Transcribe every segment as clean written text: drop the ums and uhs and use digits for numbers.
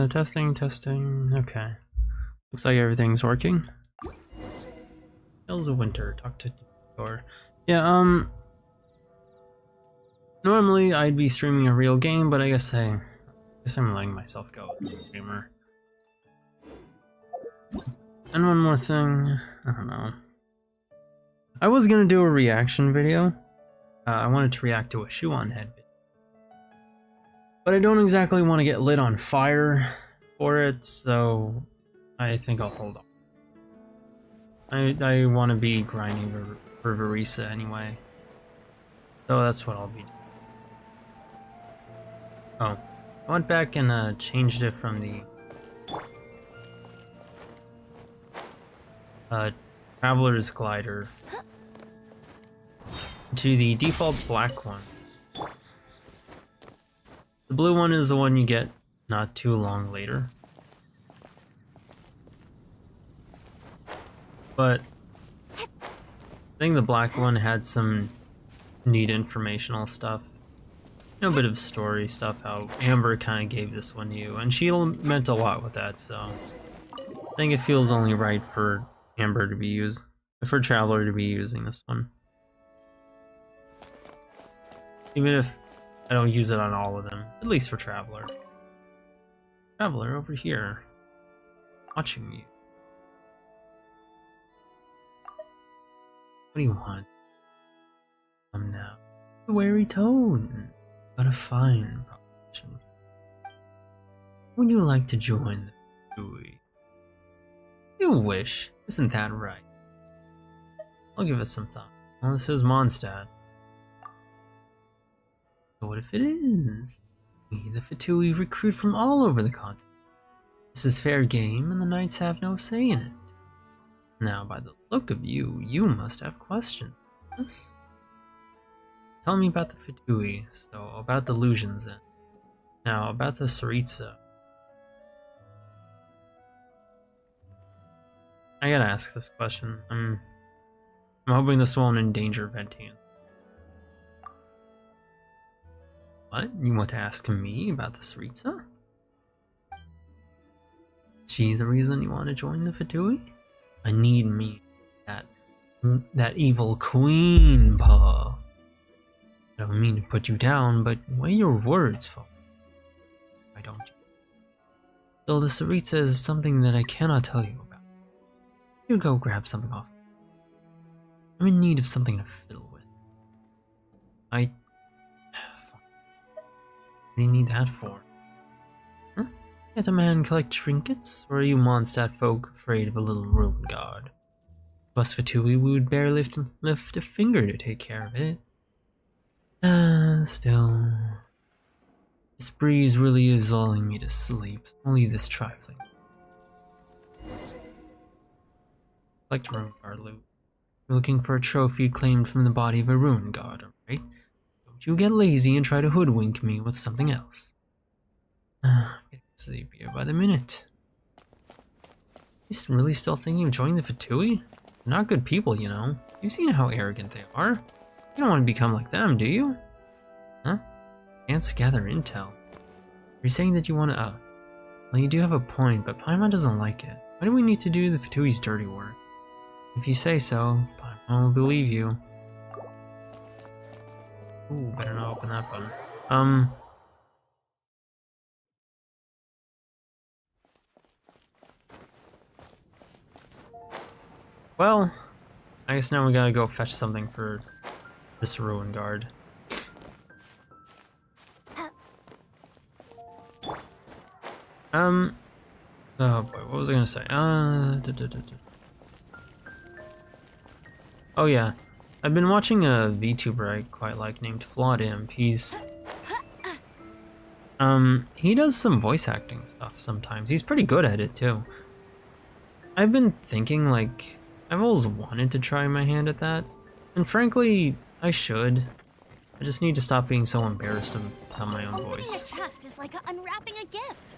Testing. Okay. Looks like everything's working. Tales of Winter. Talk to Door. Yeah, normally I'd be streaming a real game, but I guess I'm letting myself go as a streamer. And one more thing, I don't know. I was gonna do a reaction video. I wanted to react to a shoe on head video. But I don't exactly want to get lit on fire for it, so I think I'll hold on. I want to be grinding for Varesa anyway. So that's what I'll be doing. Oh, I went back and changed it from the Traveler's Glider to the default black one. The blue one is the one you get not too long later. But I think the black one had some neat informational stuff. You know, a bit of story stuff, how Amber kind of gave this one to you, and she meant a lot with that, so I think it feels only right for Amber to be used, for Traveler to be using this one. Even if I don't use it on all of them, at least for Traveler. Traveler over here, watching you. What do you want? Come now. A wary tone, but a fine proposition. Would you like to join the Yu-nee? You wish, isn't that right? I'll give it some thought. Well, this is Mondstadt. So what if it is? We, the vtuber, recruit from all over the continent. This is fair game, and the knights have no say in it. Now, by the look of you, you must have questions. Yes? Tell me about the vtuber, so about delusions then. Now, about the Tsaritsa. I gotta ask this question. I'm hoping this won't endanger Ventian. What? You want to ask me about the Tsaritsa? She's the reason you want to join the vtuber? I need me that evil queen paw. I don't mean to put you down, but weigh your words, folks. Why don't you? Still, the Tsaritsa is something that I cannot tell you about. You go grab something off. I'm in need of something to fiddle with. What do you need that for? Huh? Can't a man collect trinkets? Or are you Mondstadt folk afraid of a little ruin guard? Us vtuber, we would barely lift a finger to take care of it. Still... This breeze really is lulling me to sleep. I'll leave this trifling. Collect ruin guard loot. You're looking for a trophy claimed from the body of a ruin guard, alright? Don't you get lazy and try to hoodwink me with something else. I'm getting sleepier by the minute. He's really still thinking of joining the vtuber? They're not good people, you know. You've seen how arrogant they are. You don't want to become like them, do you? Huh? Chance to gather intel. You're saying that you want to, well, you do have a point, but Paimon doesn't like it. Why do we need to do the vtuber's dirty work? If you say so, Paimon will believe you. Ooh, better not open that button. Well, I guess now we gotta go fetch something for this ruin guard. Oh boy, what was I gonna say? Oh yeah, I've been watching a VTuber I quite like named Flawed Imp. He does some voice acting stuff sometimes. He's pretty good at it too. I've been thinking, like, I've always wanted to try my hand at that, and frankly, I should. I just need to stop being so embarrassed to tell my own voice. Opening a chest is like unwrapping a gift.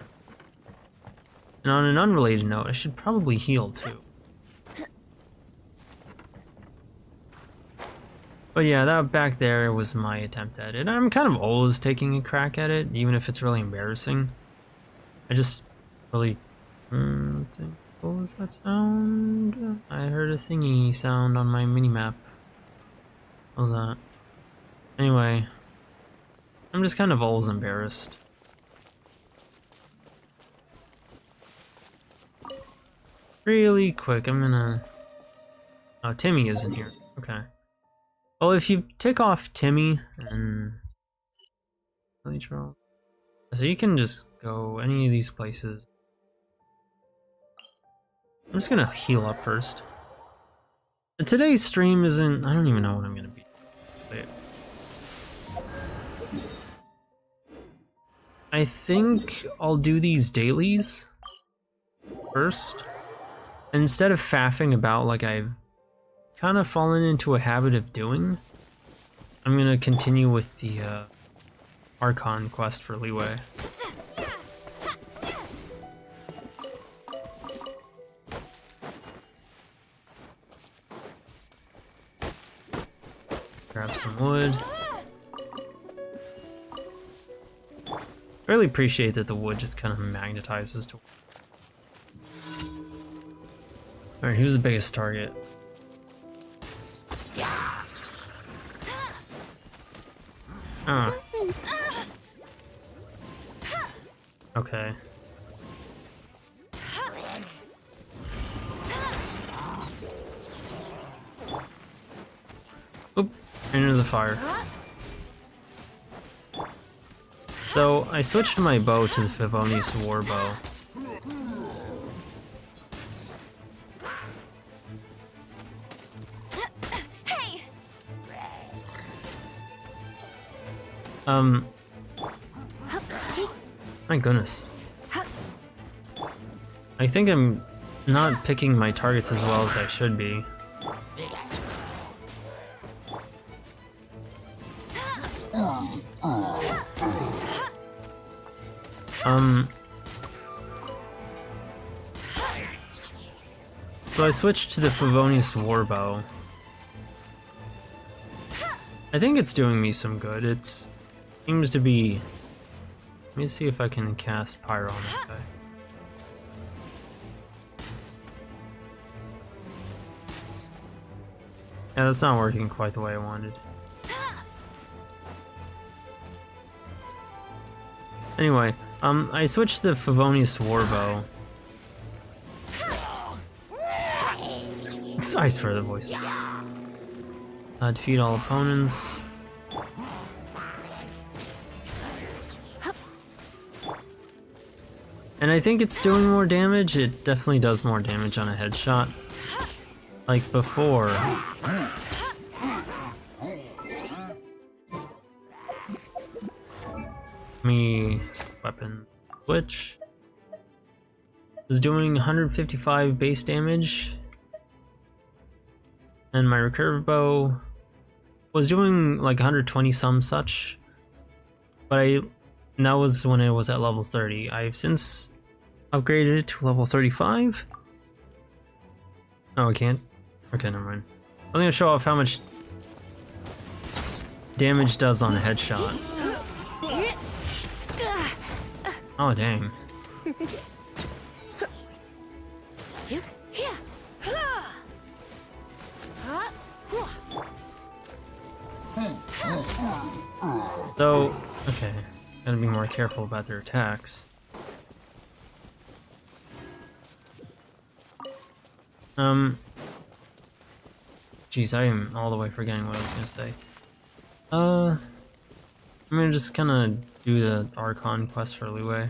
And on an unrelated note, I should probably heal too. But yeah, that back there was my attempt at it. I'm kind of always taking a crack at it, even if it's really embarrassing. I just really think, what was that sound? I heard a thingy sound on my mini-map. What was that? Anyway, I'm just kind of always embarrassed. Really quick, I'm gonna... Oh, Timmy isn't here. Okay. Well, if you take off Timmy and... So you can just go any of these places. I'm just gonna heal up first. Today's stream isn't... I don't even know what I'm gonna be. Wait. I think I'll do these dailies first. And instead of faffing about like I've kind of fallen into a habit of doing, I'm gonna continue with the Archon quest for Leeway. Grab some wood. I really appreciate that the wood just kind of magnetizes to... Alright, who's the biggest target? Ah. Okay. Oop, into the fire. So, I switched my bow to the Favonius War Bow. My goodness. I think I'm not picking my targets as well as I should be. So I switched to the Favonius War Bow. I think it's doing me some good. It seems to be... Let me see if I can cast Pyro on this guy. Yeah, that's not working quite the way I wanted. Anyway, I switched to the Favonius War Bow. Sorry for the voice. Defeat all opponents. And I think it's doing more damage. It definitely does more damage on a headshot. Like before. Me weapon switch. Was doing 155 base damage. And my recurve bow was doing like 120 some such. But and that was when it was at level 30. I've since upgraded it to level 35. Oh, I can't? Okay, never mind. I'm gonna show off how much damage does on a headshot. Oh, dang. So, okay, gotta be more careful about their attacks. Geez, I am all the way forgetting what I was gonna say. I'm gonna just kinda do the Archon quest for Leeway.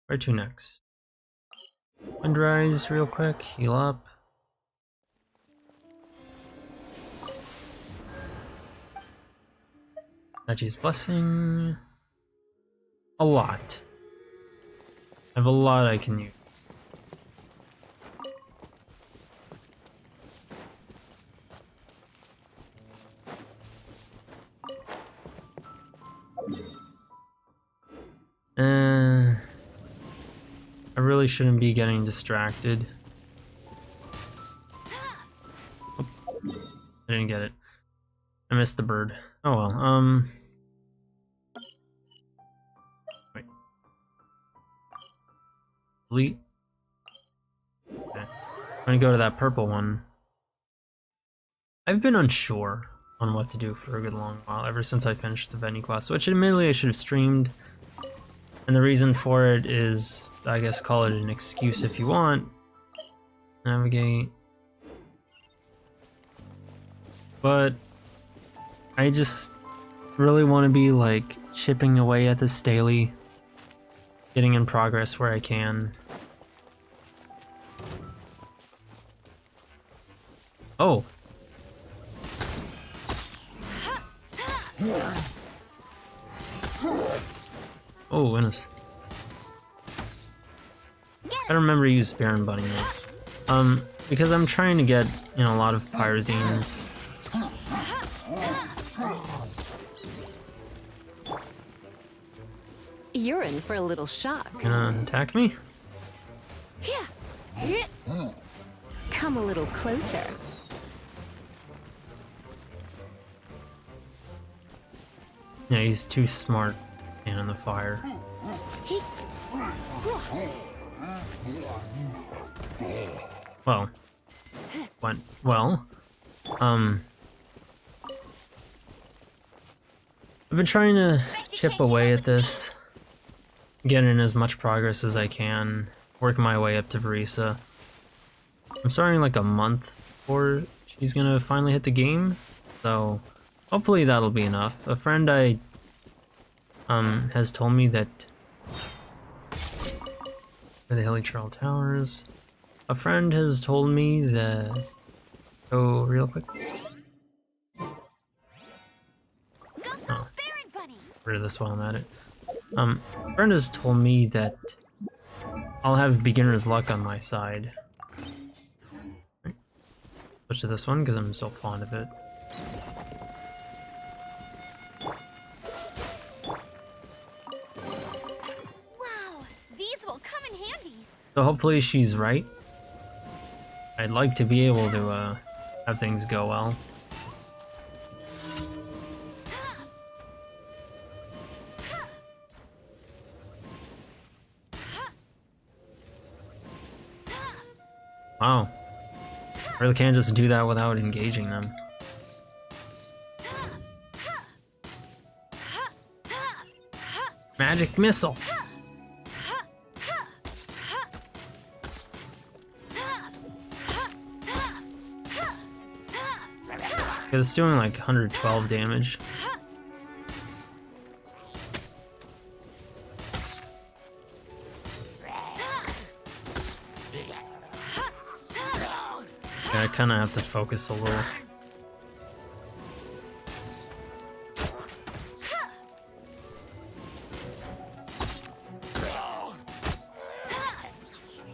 Where to next? Windrise real quick, heal up. Nachi's Blessing. A lot. I have a lot I can use. I really shouldn't be getting distracted. Oh, I didn't get it. I missed the bird. Oh well, Delete. Okay. I'm gonna go to that purple one. I've been unsure on what to do for a good long while, ever since I finished the venue quest, which admittedly I should have streamed. And the reason for it is, I guess, call it an excuse if you want. Navigate. But I just really want to be like chipping away at this daily, getting in progress where I can. Oh. Oh, goodness. I remember to use Baron Bunny now. Because I'm trying to get, you know, a lot of pyrazines. You're in for a little shock. Gonna attack me? Come a little closer. Yeah, he's too smart to stand in the fire. Well. Went well. I've been trying to chip away at this, get in as much progress as I can, work my way up to Varesa. I'm starting like a month before she's gonna finally hit the game, so hopefully that'll be enough. A friend has told me that for the Hilly Trail Towers. A friend has told me that. Oh, real quick. Oh, rid of this while I'm at it. A friend has told me that I'll have beginner's luck on my side. Right. Switch to this one because I'm so fond of it. Wow, these will come in handy. So hopefully she's right. I'd like to be able to have things go well. Wow. Really can't just do that without engaging them. Magic missile. It's doing like 112 damage. Yeah, I kind of have to focus a little.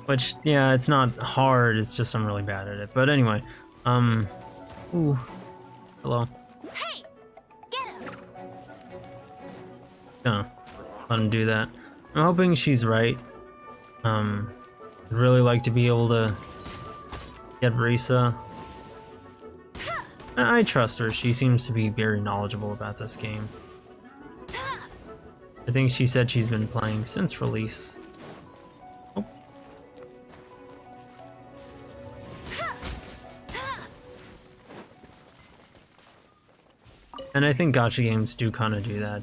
Which, yeah, it's not hard, it's just I'm really bad at it. But anyway, ooh. Hello. Hey, get him. Gonna let him do that. I'm hoping she's right. I'd really like to be able to get Varesa. I trust her. She seems to be very knowledgeable about this game. I think she said she's been playing since release. Oh. And I think gacha games do kind of do that.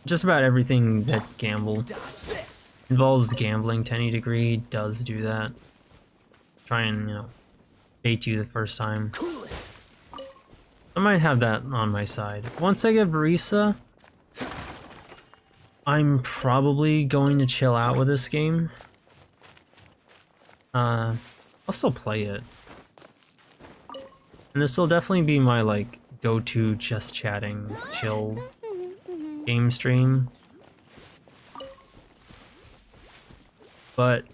Just about everything that involves gambling to any degree does do that. Try and, you know, bait you the first time. I might have that on my side. Once I get Varesa, I'm probably going to chill out with this game. I'll still play it. And this will definitely be my, like, go-to just chatting, chill game stream. But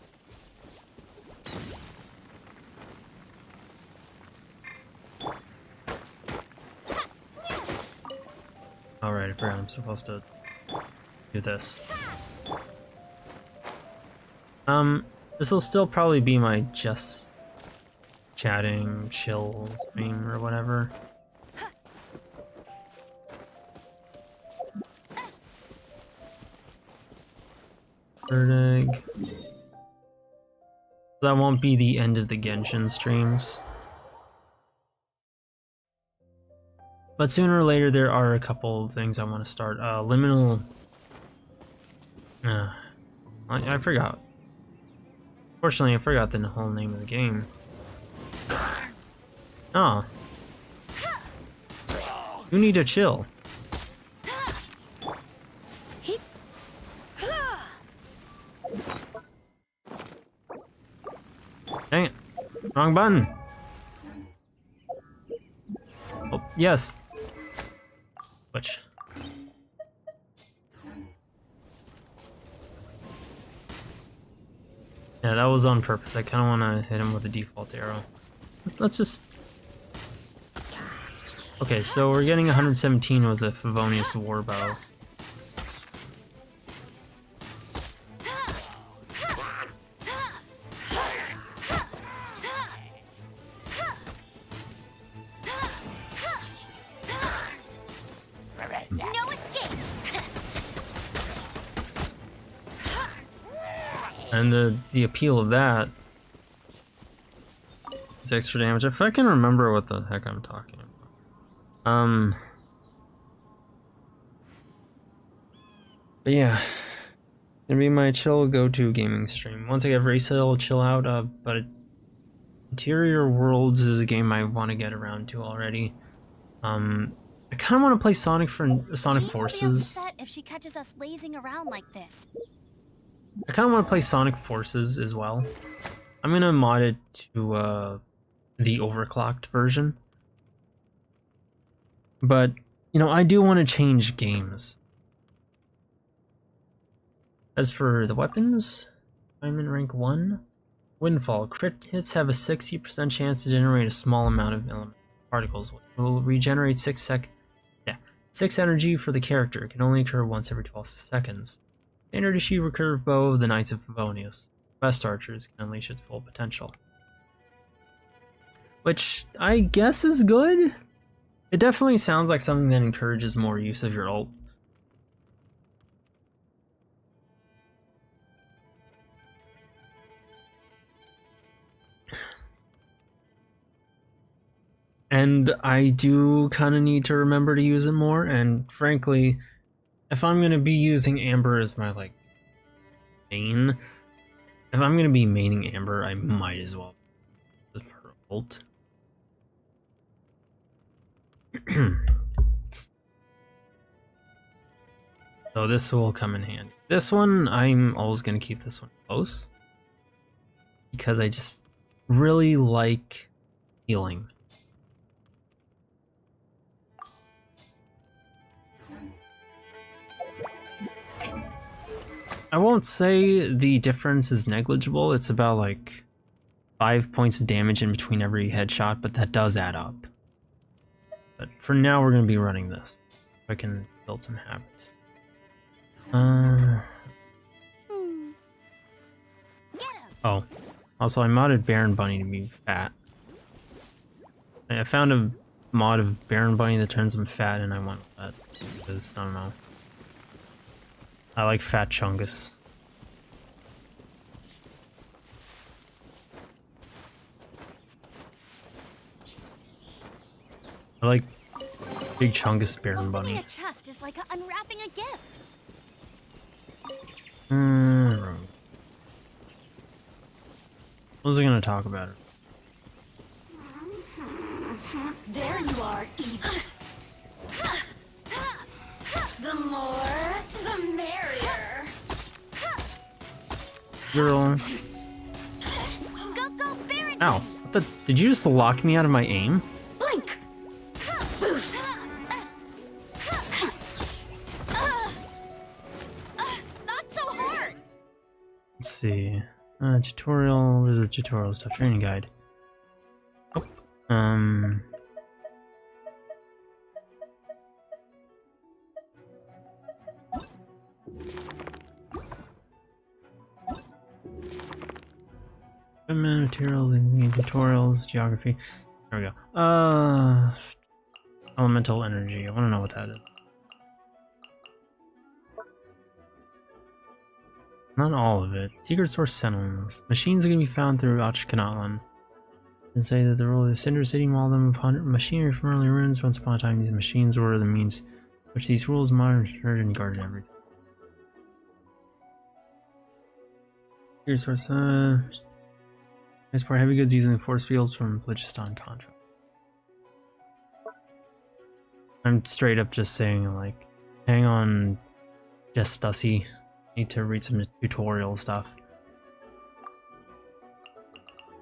alright, I forgot I'm supposed to do this. This will still probably be my just chatting, chill stream or whatever. Third egg. That won't be the end of the Genshin streams. But sooner or later, there are a couple things I want to start. Liminal... I forgot. Fortunately, I forgot the whole name of the game. Oh. You need to chill. Dang it. Wrong button. Oh, yes. Which? Yeah, that was on purpose. I kind of want to hit him with a default arrow. Let's just... Okay, so we're getting 117 with a Favonius Warbow. No escape. And the appeal of that is extra damage. If I can remember what the heck I'm talking about. But yeah, gonna be my chill go-to gaming stream. Once I get Varesa, I'll chill out. But Interior Worlds is a game I want to get around to already. I kind of want to play Sonic Forces. If she catches us lazing around like this. I kind of want to play Sonic Forces as well. I'm gonna mod it to the overclocked version. But you know, I do want to change games. As for the weapons, I'm in rank 1. Windfall. Crit hits have a 60% chance to generate a small amount of element particles, which will regenerate 6 energy for the character. It can only occur once every 12 seconds. Standard issue recurve bow of the Knights of Favonius. Best archers can unleash its full potential. Which I guess is good. It definitely sounds like something that encourages more use of your ult. And I do kind of need to remember to use it more, and frankly, if I'm going to be using Amber as my, like, main, if I'm going to be maining Amber, I might as well use her ult. So this will come in handy. This one, I'm always going to keep this one close, because I just really like healing. I won't say the difference is negligible. It's about like 5 points of damage in between every headshot, but that does add up. But for now, we're going to be running this. If I can build some habits. Oh, also I modded Baron Bunny to be fat. I found a mod of Baron Bunny that turns him fat, and I want that because I don't know. I like Fat Chungus. I like Big Chungus Baron Bunny. Opening a chest is like unwrapping a gift. What was I gonna talk about? There you are, Eve. The more, the merrier. Girl. Go, Baron! Ow. What the? Did you just lock me out of my aim? Blink! Boof! Not so hard! Let's see. Tutorial. What is the tutorial stuff? Training guide. Oh. Equipment, materials, tutorials, geography. There we go. Elemental energy. I want to know what that is. Not all of it. Secret source sentinels. Machines are going to be found throughout Kanatlan. And say that the rule of the Cinder City modeled them upon machinery from early ruins. Once upon a time, these machines were the means which these rules monitored and guarded everything. Secret source. Transport heavy goods using the force fields from Phlogiston contract. I'm straight up just saying, like, hang on, just Stussy. Need to read some tutorial stuff.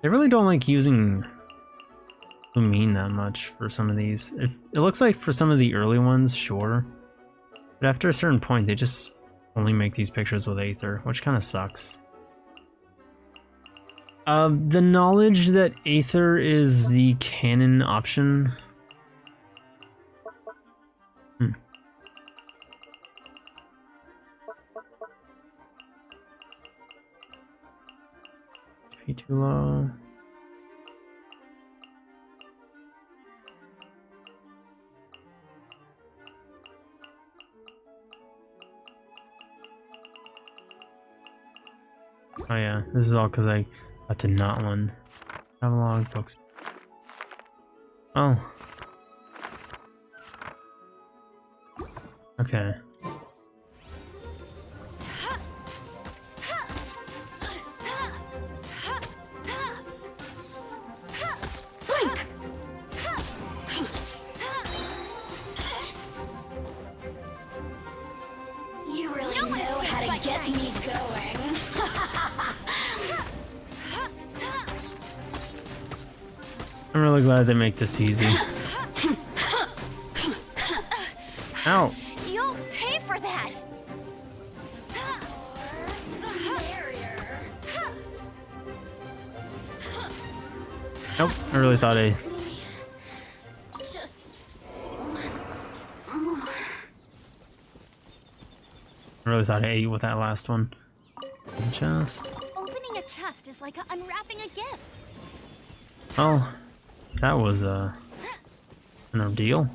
They really don't like using Lumine that much for some of these. It looks like for some of the early ones, sure. But after a certain point, they just only make these pictures with Aether, which kind of sucks. The knowledge that Aether is the canon option. Too low. Oh yeah, this is all because I got to not one. Catalog books. Oh. Okay. You really know how to get me going. I'm really glad they make this easy. Ow! You'll pay for that. Nope, I really thought I... Just once more. I really thought I ate with that last one. There's a chest. Opening a chest is like unwrapping a gift. Oh, that was an ordeal.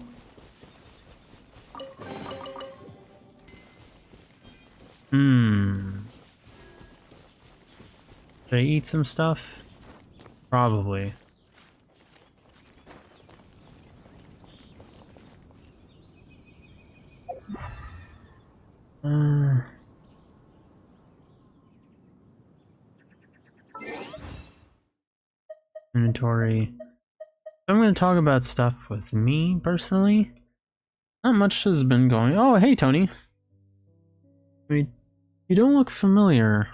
Did I eat some stuff? Probably. Inventory. I'm going to talk about stuff with me personally. Not much has been going. Oh, hey Tony. I mean, you don't look familiar.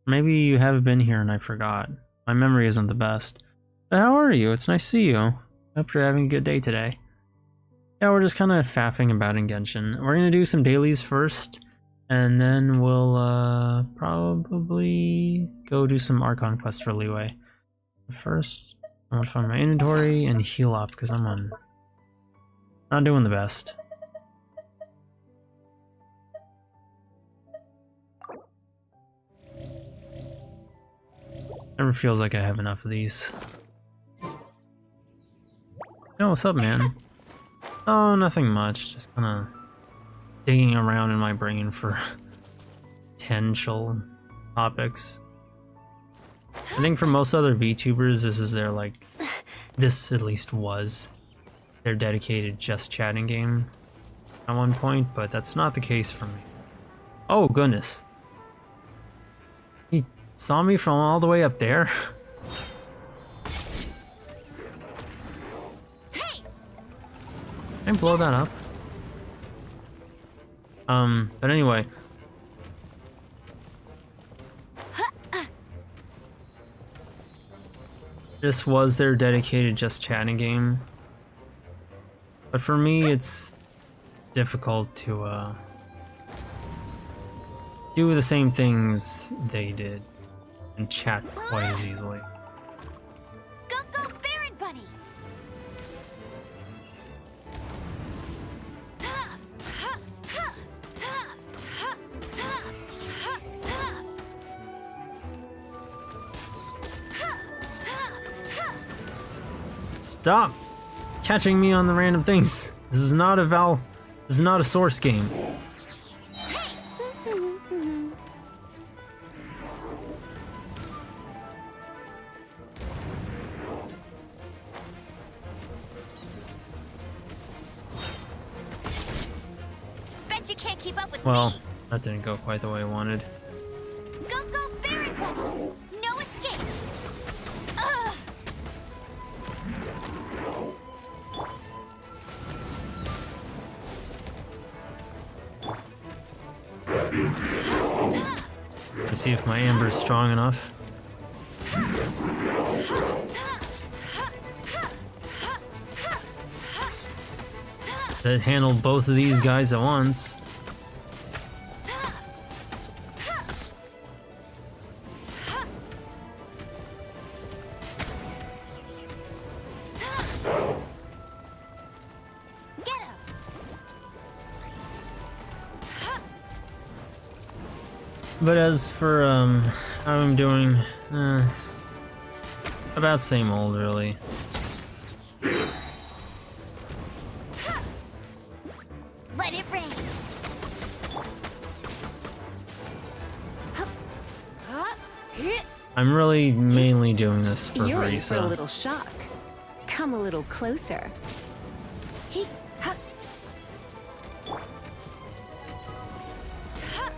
Maybe you have been here and I forgot. My memory isn't the best. But how are you? It's nice to see you. Hope you're having a good day today. Yeah, we're just kind of faffing about in Genshin. We're going to do some dailies first. And then we'll probably go do some Archon quests for Leeway. First, I want to find my inventory and heal up because I'm not doing the best. Never feels like I have enough of these. Yo, what's up, man? Oh, nothing much. Just kind of digging around in my brain for potential topics. I think for most other VTubers, this is their, like, this at least was their dedicated just chatting game at one point, but that's not the case for me. Oh, goodness. He saw me from all the way up there? Hey! Can I blow that up? But anyway. This was their dedicated just chatting game. But for me, it's difficult to, do the same things they did and chat quite as easily. Go, go, Baron Bunny! Stop catching me on the random things. This is not a source game. can't keep up with Well, me. that didn't go quite the way I wanted. Go, Baron Bunny. No escape. Ugh. Let me see if my amber's strong enough. That handled both of these guys at once. Get him. But as for how I'm doing, about same old really. Let it rain. I'm really mainly doing this for You're in for a Varesa. little shock. Come a little closer.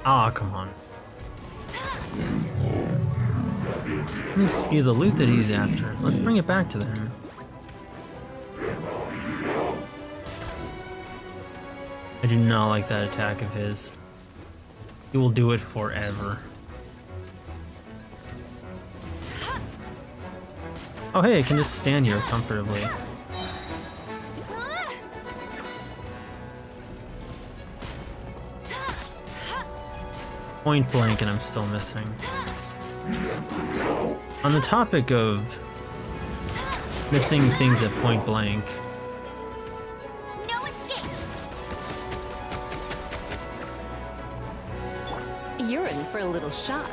Ah, come on. Let me spew the loot that he's after. Let's bring it back to them. I do not like that attack of his. He will do it forever. Oh hey, I can just stand here comfortably. Point blank and I'm still missing. On the topic of missing things at point blank, No escape. You're in for a little shock.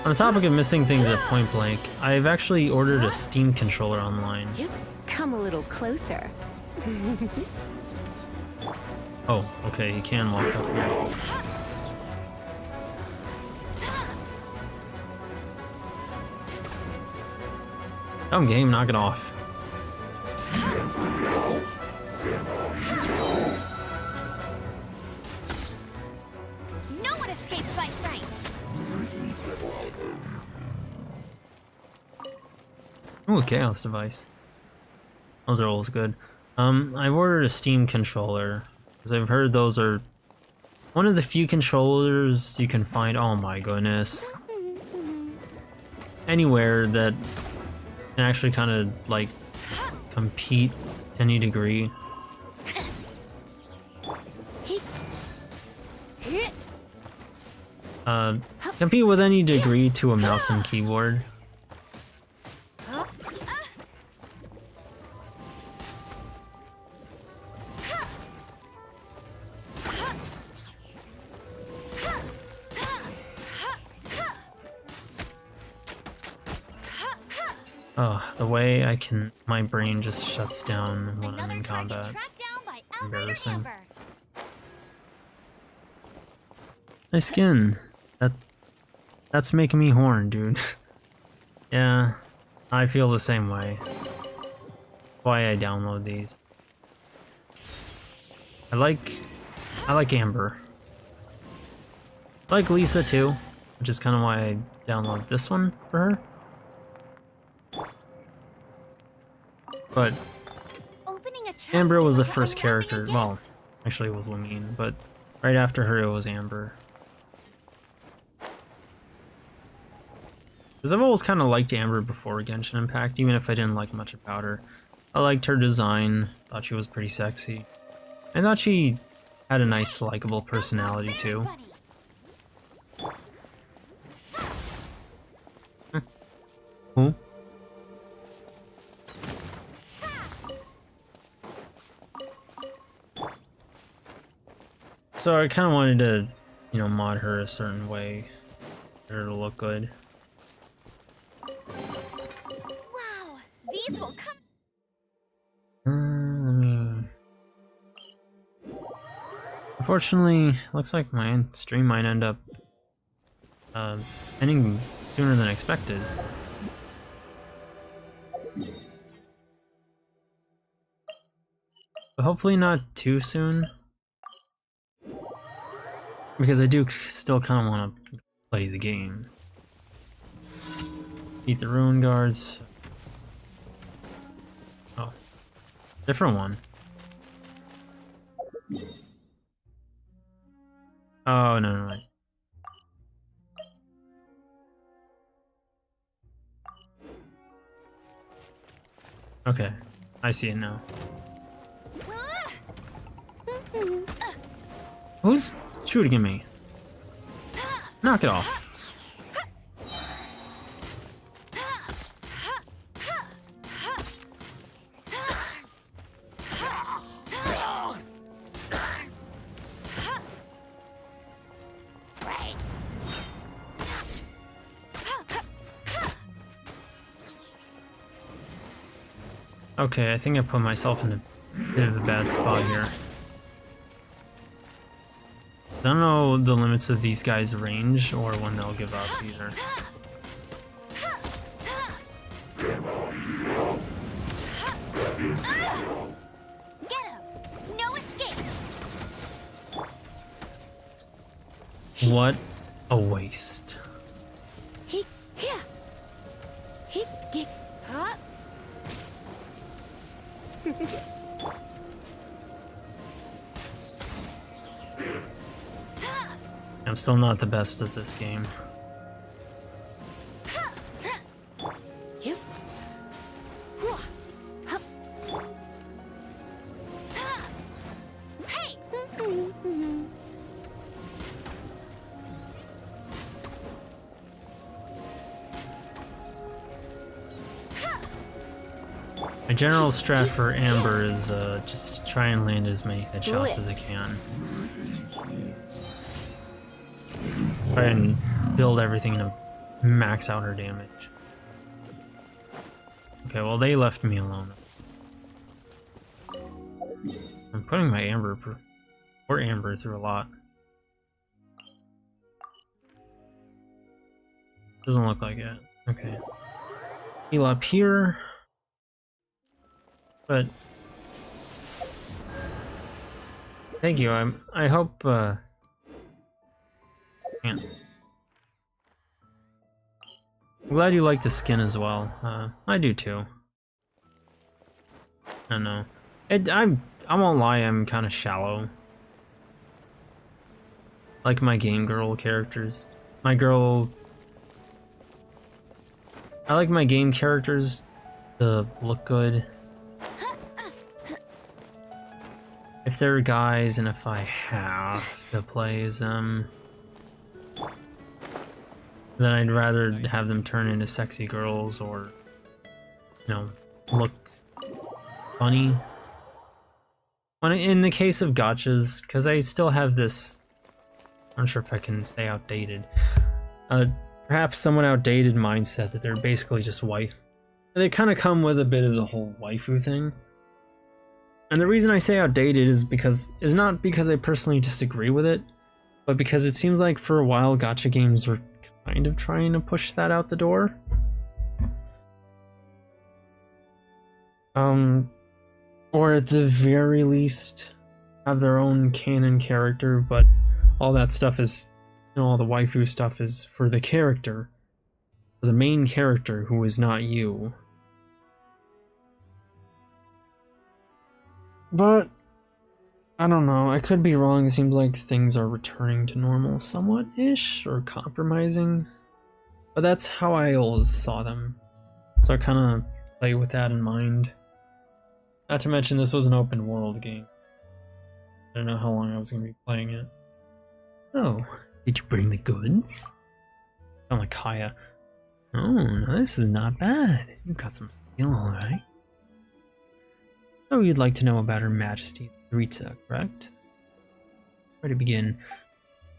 on the topic of missing things at point blank, I've actually ordered a Steam controller online. Come a little closer. Oh, okay, he can walk up here. Dumb game, knock it off. No one escapes my sights. Ooh, Chaos Device. Those are always good. I've ordered a Steam controller, because I've heard those are one of the few controllers you can find, oh my goodness, anywhere that can actually kind of, like, compete to any degree. Compete with any degree to a mouse and keyboard. Oh, the way my brain just shuts down when I'm in combat. Tracked down by Outrider Embarrassing. Amber. Nice skin. That's making me horn, dude. Yeah, I feel the same way. Why I download these. I like Amber. I like Lisa too, which is kind of why I download this one for her. But Opening a chest Amber is was the like first unwrapping a character. gift. Well, actually it was Lumine, but right after her it was Amber. Because I've always kind of liked Amber before Genshin Impact, even if I didn't like much about her. I liked her design, thought she was pretty sexy. I thought she had a nice, likable personality too. Cool. So I kind of wanted to, you know, mod her a certain way, get her to look good. Wow, these will come. Let me... Unfortunately, looks like my stream might end up ending sooner than expected. But hopefully not too soon. Because I do still kind of want to play the game. Eat the ruin guards. Oh, different one. Oh, no. Okay, I see it now. Who's shooting at me? Knock it off. Okay, I think I put myself in a bit of a bad spot here. I don't know the limits of these guys' range or when they'll give up either. Get him! No escape! What a waste. I'm still not the best at this game. My general strat for Amber is just try and land as many headshots as I can. Try and build everything to max out her damage. Okay, well they left me alone. I'm putting my Amber through a lot. Doesn't look like it. Okay. Heal up here. But thank you. I hope yeah. I'm glad you like the skin as well. I do too. I don't know. I won't lie, I'm kind of shallow. Like my game girl characters. I like my game characters to look good. If they're guys and if I have to play as them, then I'd rather have them turn into sexy girls or, you know, look funny. In the case of gachas, because I still have this, I'm not sure if I can say outdated, perhaps somewhat outdated mindset that they're basically just white. They kind of come with a bit of the whole waifu thing. And the reason I say outdated is not because I personally disagree with it, but because it seems like for a while gacha games were kind of trying to push that out the door. Or at the very least have their own canon character, but all that stuff is, you know, all the waifu stuff is for the character, for the main character who is not you. But I don't know, I could be wrong. It seems like things are returning to normal somewhat-ish, or compromising. But that's how I always saw them. So I kind of play with that in mind. Not to mention this was an open world game. I don't know how long I was going to be playing it. So, did you bring the goods? Sound like Kaya. Oh, no, this is not bad. You've got some skill, alright. So you'd like to know about Her Majesty Varesa, correct? Where to begin?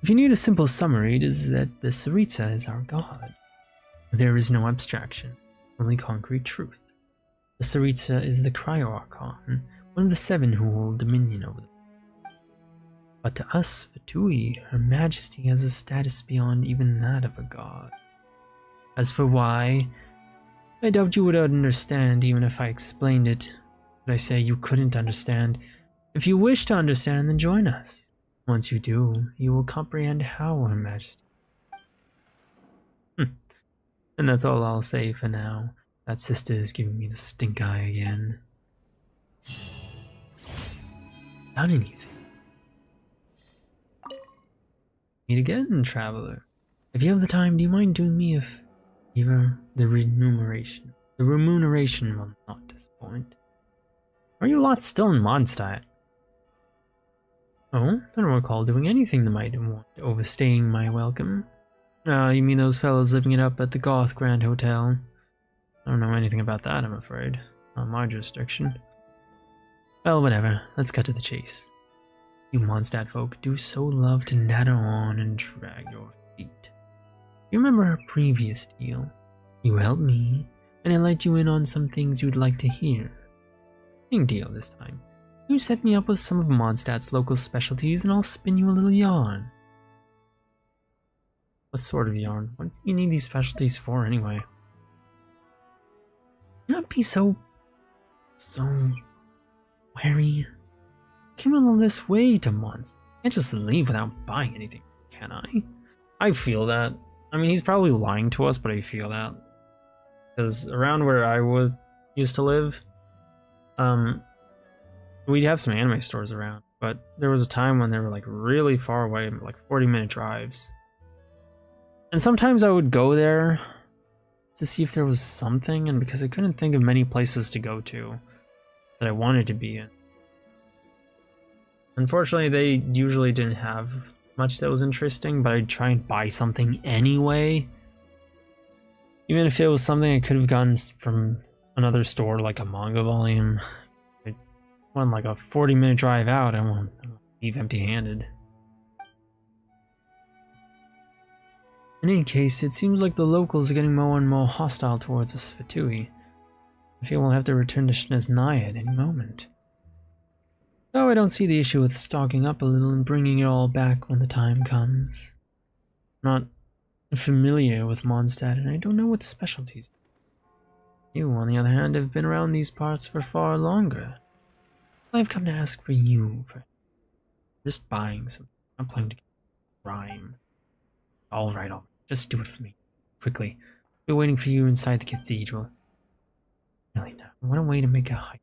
If you need a simple summary, it is that the Sarita is our god. There is no abstraction, only concrete truth. The Sarita is the Cryo-Archon, one of the 7 who hold dominion over them. But to us, Fatui, Her Majesty has a status beyond even that of a god. As for why, I doubt you would understand even if I explained it. But I say you couldn't understand. If you wish to understand, then join us. Once you do, you will comprehend how Her Majesty. And that's all I'll say for now. That sister is giving me the stink eye again. Done anything? Meet again, traveler. If you have the time, do you mind doing me a favor? The remuneration. The remuneration will not disappoint. Are you lot still in Mondstadt? Oh, I don't recall doing anything that might want overstaying my welcome. You mean those fellows living it up at the Goth Grand Hotel? I don't know anything about that, I'm afraid. Not my jurisdiction. Well, whatever. Let's cut to the chase. You Mondstadt folk do so love to natter on and drag your feet. You remember our previous deal? You helped me, and I let you in on some things you'd like to hear. Same deal this time. You set me up with some of Mondstadt's local specialties, and I'll spin you a little yarn. What sort of yarn? What do you need these specialties for, anyway? Do not be so wary. I came all this way to Mondstadt. I can't just leave without buying anything, can I? I feel that. I mean, he's probably lying to us, but I feel that. Because around where I used to live, we'd have some anime stores around, but there was a time when they were like really far away, like 40-minute drives. And sometimes I would go there to see if there was something, and because I couldn't think of many places to go to that I wanted to be in. Unfortunately, they usually didn't have much that was interesting, but I'd try and buy something anyway. Even if it was something I could have gotten from another store, like a manga volume. I went like a 40-minute drive out, I won't leave empty-handed. In any case, it seems like the locals are getting more and more hostile towards us Fatui. I feel we'll have to return to Snezhnaya at any moment. Though I don't see the issue with stocking up a little and bringing it all back when the time comes. I'm not familiar with Mondstadt, and I don't know what specialties. You, on the other hand, have been around these parts for far longer. I've come to ask for you for just buying some. I'm planning to get rhyme. All right, just do it for me, quickly. I'll be waiting for you inside the cathedral. Really now, what a way to make a hike.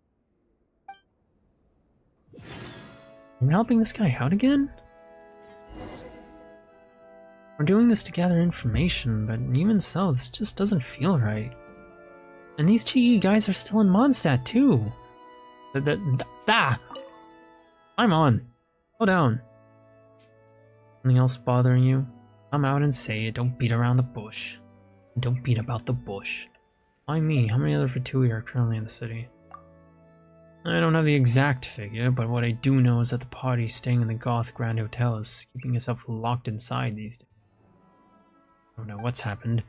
You're helping this guy out again? We're doing this to gather information, but even so, this just doesn't feel right. And these cheeky guys are still in Mondstadt too. I'm on. Slow down. Something else bothering you? Come out and say it. Don't beat around the bush. And don't beat about the bush. Why me? How many other Fatui are currently in the city? I don't have the exact figure, but what I do know is that the party staying in the Goth Grand Hotel is keeping itself locked inside these days. I don't know what's happened.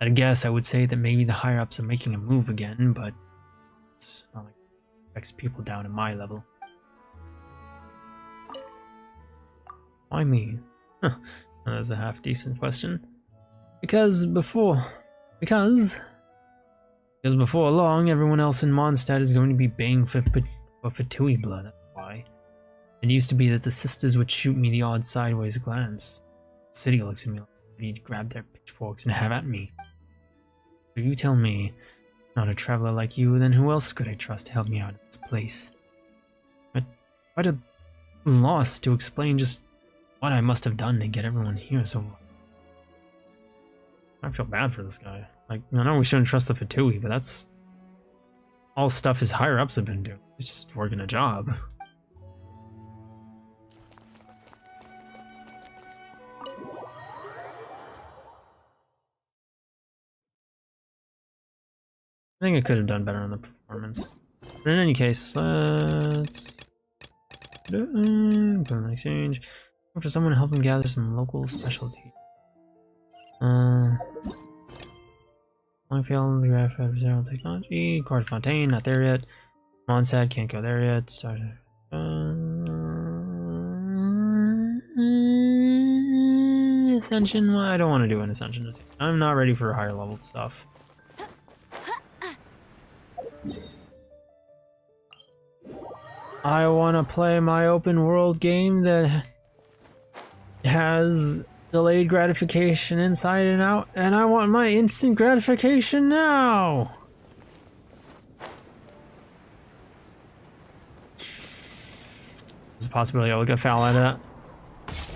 At a guess, I would say that maybe the higher-ups are making a move again, but it's not like it affects people down at my level. Why me? Huh. That's a half-decent question. Because before long, everyone else in Mondstadt is going to be baying for Fatui blood, that's why. It used to be that the sisters would shoot me the odd sideways glance. The city looks at me like they need to grab their pitchforks and have at me. So you tell me, not a traveler like you, then who else could I trust to help me out in this place? But quite a loss to explain just what I must have done to get everyone here so... I feel bad for this guy. Like, I know we shouldn't trust the Fatui, but that's all stuff his higher-ups have been doing. He's just working a job. I think I could have done better on the performance. But in any case, let's... put an exchange. Look for someone to help him gather some local specialty. I feel the graph of zero technology. Court Fontaine, not there yet. Mondstadt, can't go there yet. Started. Ascension? Well, I don't want to do an Ascension. I'm not ready for higher level stuff. I want to play my open world game that has delayed gratification inside and out, and I want my instant gratification now. There's a possibility I'll get foul out of that.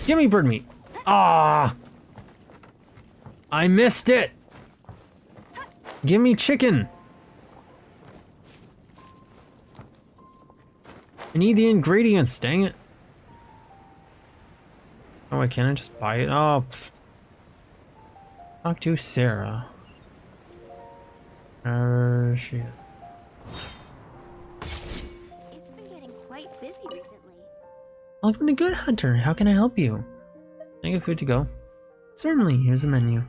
Give me bird meat. Ah, I missed it. Give me chicken. I need the ingredients, dang it. Oh, why can't I just buy it? Oh, pfft. Talk to Sarah. She is. It's been getting quite busy recently. Welcome to Good Hunter. How can I help you? Can I get food to go? Certainly. Here's the menu.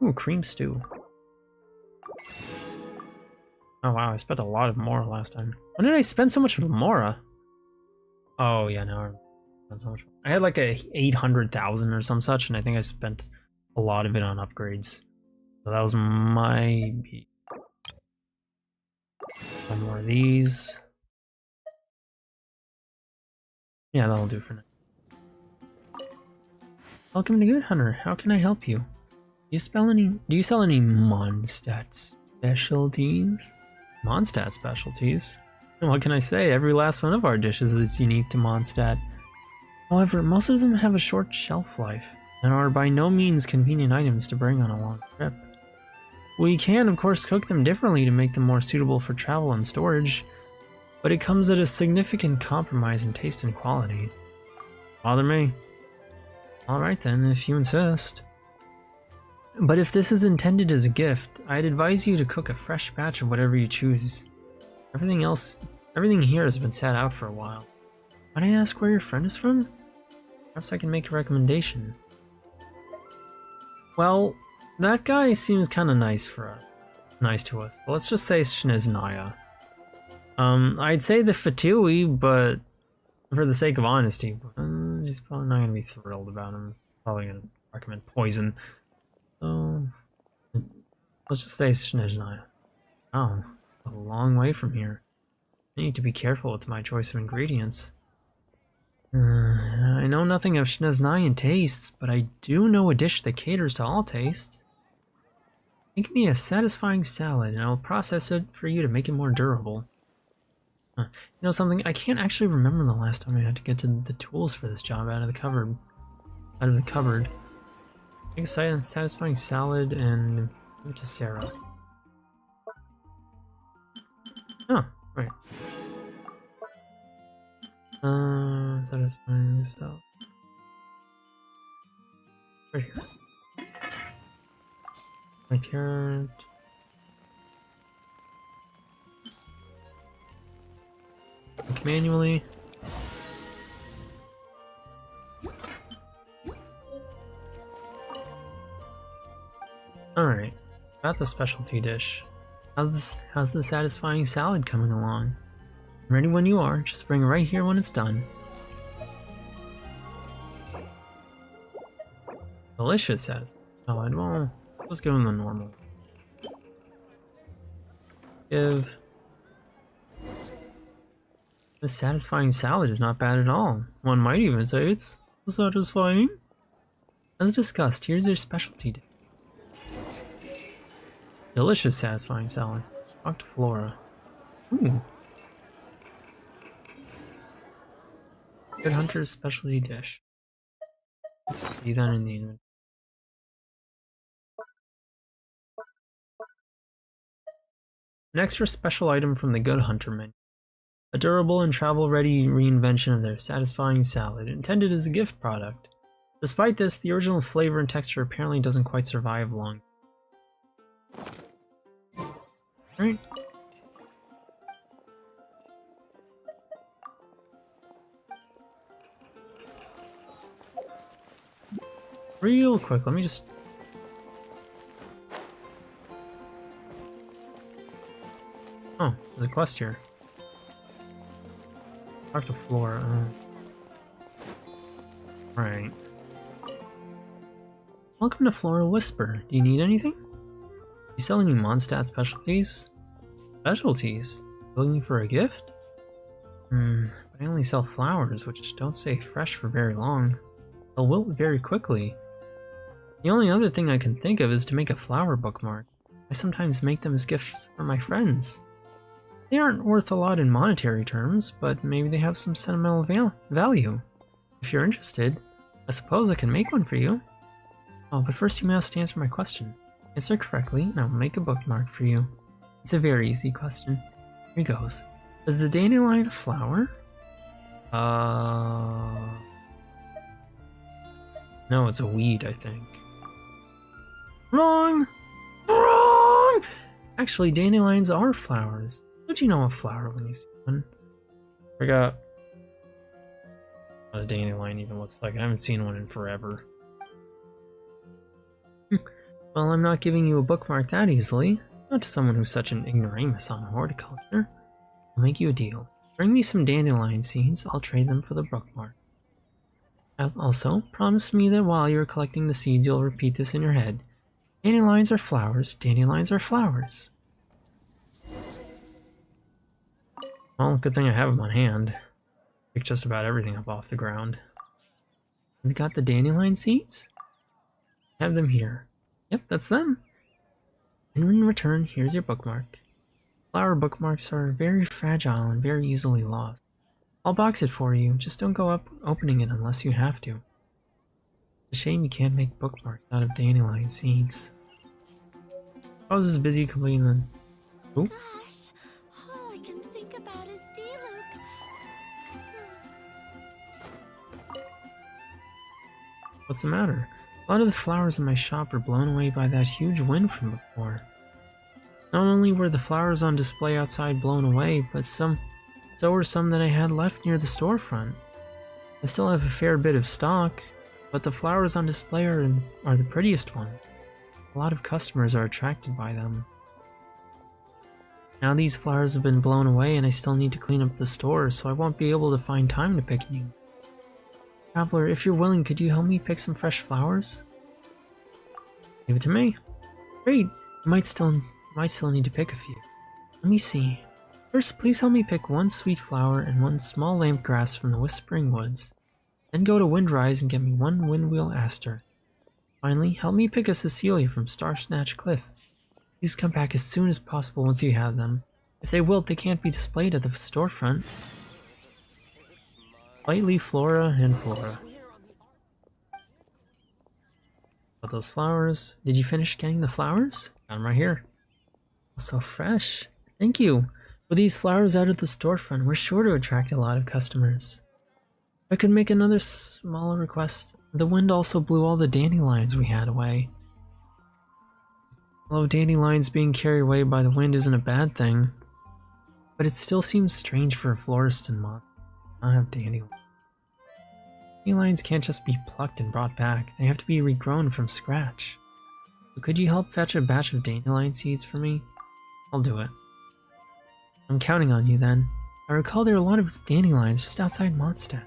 Ooh, cream stew. Oh wow, I spent a lot of Mora last time. When did I spend so much of Mora? Oh yeah, now I spent so much. I had like a 800,000 or some such, and I think I spent a lot of it on upgrades. So that was my... One more of these. Yeah, that'll do for now. Welcome to Good Hunter. How can I help you? Do you sell any Mondstadt specialties? Mondstadt specialties? What can I say? Every last one of our dishes is unique to Mondstadt. However, most of them have a short shelf life and are by no means convenient items to bring on a long trip. We can, of course, cook them differently to make them more suitable for travel and storage, but it comes at a significant compromise in taste and quality. Bother me. Alright then, if you insist. But if this is intended as a gift, I'd advise you to cook a fresh batch of whatever you choose. Everything here has been sat out for a while. Might I ask where your friend is from? Perhaps I can make a recommendation. Well, that guy seems kind of nice to us. Let's just say Shniznaya. I'd say the Fatui, but for the sake of honesty, he's probably not going to be thrilled about him. Probably going to recommend poison. So, let's just say Shniznaya. Oh, a long way from here. I need to be careful with my choice of ingredients. I know nothing of Shniznayan tastes, but I do know a dish that caters to all tastes. Make me a satisfying salad, and I will process it for you to make it more durable. You know something? I can't actually remember the last time I had to get to the tools for this job out of the cupboard. Make a satisfying salad and give it to Sarah. Oh, right. Satisfying salad. Right here. My carrot. Look manually. Alright, got the specialty dish. How's the satisfying salad coming along? Ready when you are, just bring it right here when it's done. Delicious satisfying salad. Well, let's give him the normal. Give. This satisfying salad is not bad at all. One might even say it's satisfying. As discussed, here's your specialty dish. Delicious satisfying salad. Talk to Flora. Ooh. Good Hunter's specialty dish. Let's see that in the inventory. An extra special item from the Good Hunter menu. A durable and travel-ready reinvention of their satisfying salad, intended as a gift product. Despite this, the original flavor and texture apparently doesn't quite survive long. Alright. Real quick, let me just... Oh, there's a quest here. Talk to Flora. Right. Welcome to Floral Whisper. Do you need anything? You sell any Mondstadt specialties? Specialties? Looking for a gift? But I only sell flowers, which don't stay fresh for very long. they'll wilt very quickly. The only other thing I can think of is to make a flower bookmark. I sometimes make them as gifts for my friends. They aren't worth a lot in monetary terms, but maybe they have some sentimental value. If you're interested, I suppose I can make one for you. Oh, but first you must answer my question. Answer correctly, and I'll make a bookmark for you. It's a very easy question. Here goes. Is the dandelion a flower? No, it's a weed, I think. Wrong! Wrong! Actually, dandelions are flowers. Don't you know a flower when you see one? I forgot what a dandelion even looks like. I haven't seen one in forever. Well, I'm not giving you a bookmark that easily. Not to someone who's such an ignoramus on horticulture. I'll make you a deal. Bring me some dandelion seeds, I'll trade them for the bookmark. Also, promise me that while you're collecting the seeds, you'll repeat this in your head. Dandelions are flowers, dandelions are flowers. Well, good thing I have them on hand. Pick just about everything up off the ground. Have you got the dandelion seeds? Have them here. Yep, that's them. And in return, here's your bookmark. Flower bookmarks are very fragile and very easily lost. I'll box it for you, just don't go up opening it unless you have to. It's a shame you can't make bookmarks out of dandelion seeds. I was just busy completing the... Oh. Gosh, all I can think about is D-Luke. What's the matter? A lot of the flowers in my shop were blown away by that huge wind from before. Not only were the flowers on display outside blown away, but so were some that I had left near the storefront. I still have a fair bit of stock, but the flowers on display are the prettiest ones. A lot of customers are attracted by them. Now these flowers have been blown away and I still need to clean up the store, so I won't be able to find time to pick any. Traveler, if you're willing, could you help me pick some fresh flowers? Give it to me. Great. You might still need to pick a few. Let me see. First, please help me pick one sweet flower and one small lamp grass from the Whispering Woods. Then go to Windrise and get me one Windwheel Aster. Finally, help me pick a Cecilia from Star Snatch Cliff. Please come back as soon as possible once you have them. If they wilt, they can't be displayed at the storefront. Lightly Flora and Flora. Got those flowers. Did you finish getting the flowers? Got them right here. So fresh. Thank you. With these flowers out at the storefront, we're sure to attract a lot of customers. If I could make another small request. The wind also blew all the dandelions we had away. Although dandelions being carried away by the wind isn't a bad thing, but it still seems strange for a florist and month to not have dandelions. Dandelions can't just be plucked and brought back, they have to be regrown from scratch. So could you help fetch a batch of dandelion seeds for me? I'll do it. I'm counting on you then. I recall there are a lot of dandelions just outside Mondstadt.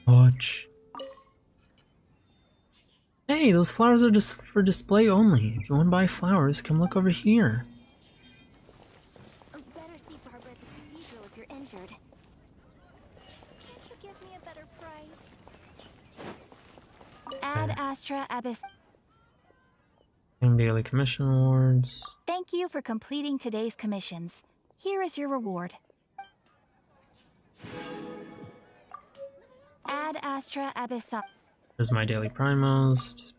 Watch. Hey, those flowers are just for display only. If you want to buy flowers, come look over here. Better see Barbara at the cathedral if you're injured. Can't you give me a better price? Ad Astra Abyss. Daily commission awards. Thank you for completing today's commissions. Here is your reward. Ad Astra Abyss. There's my daily primos.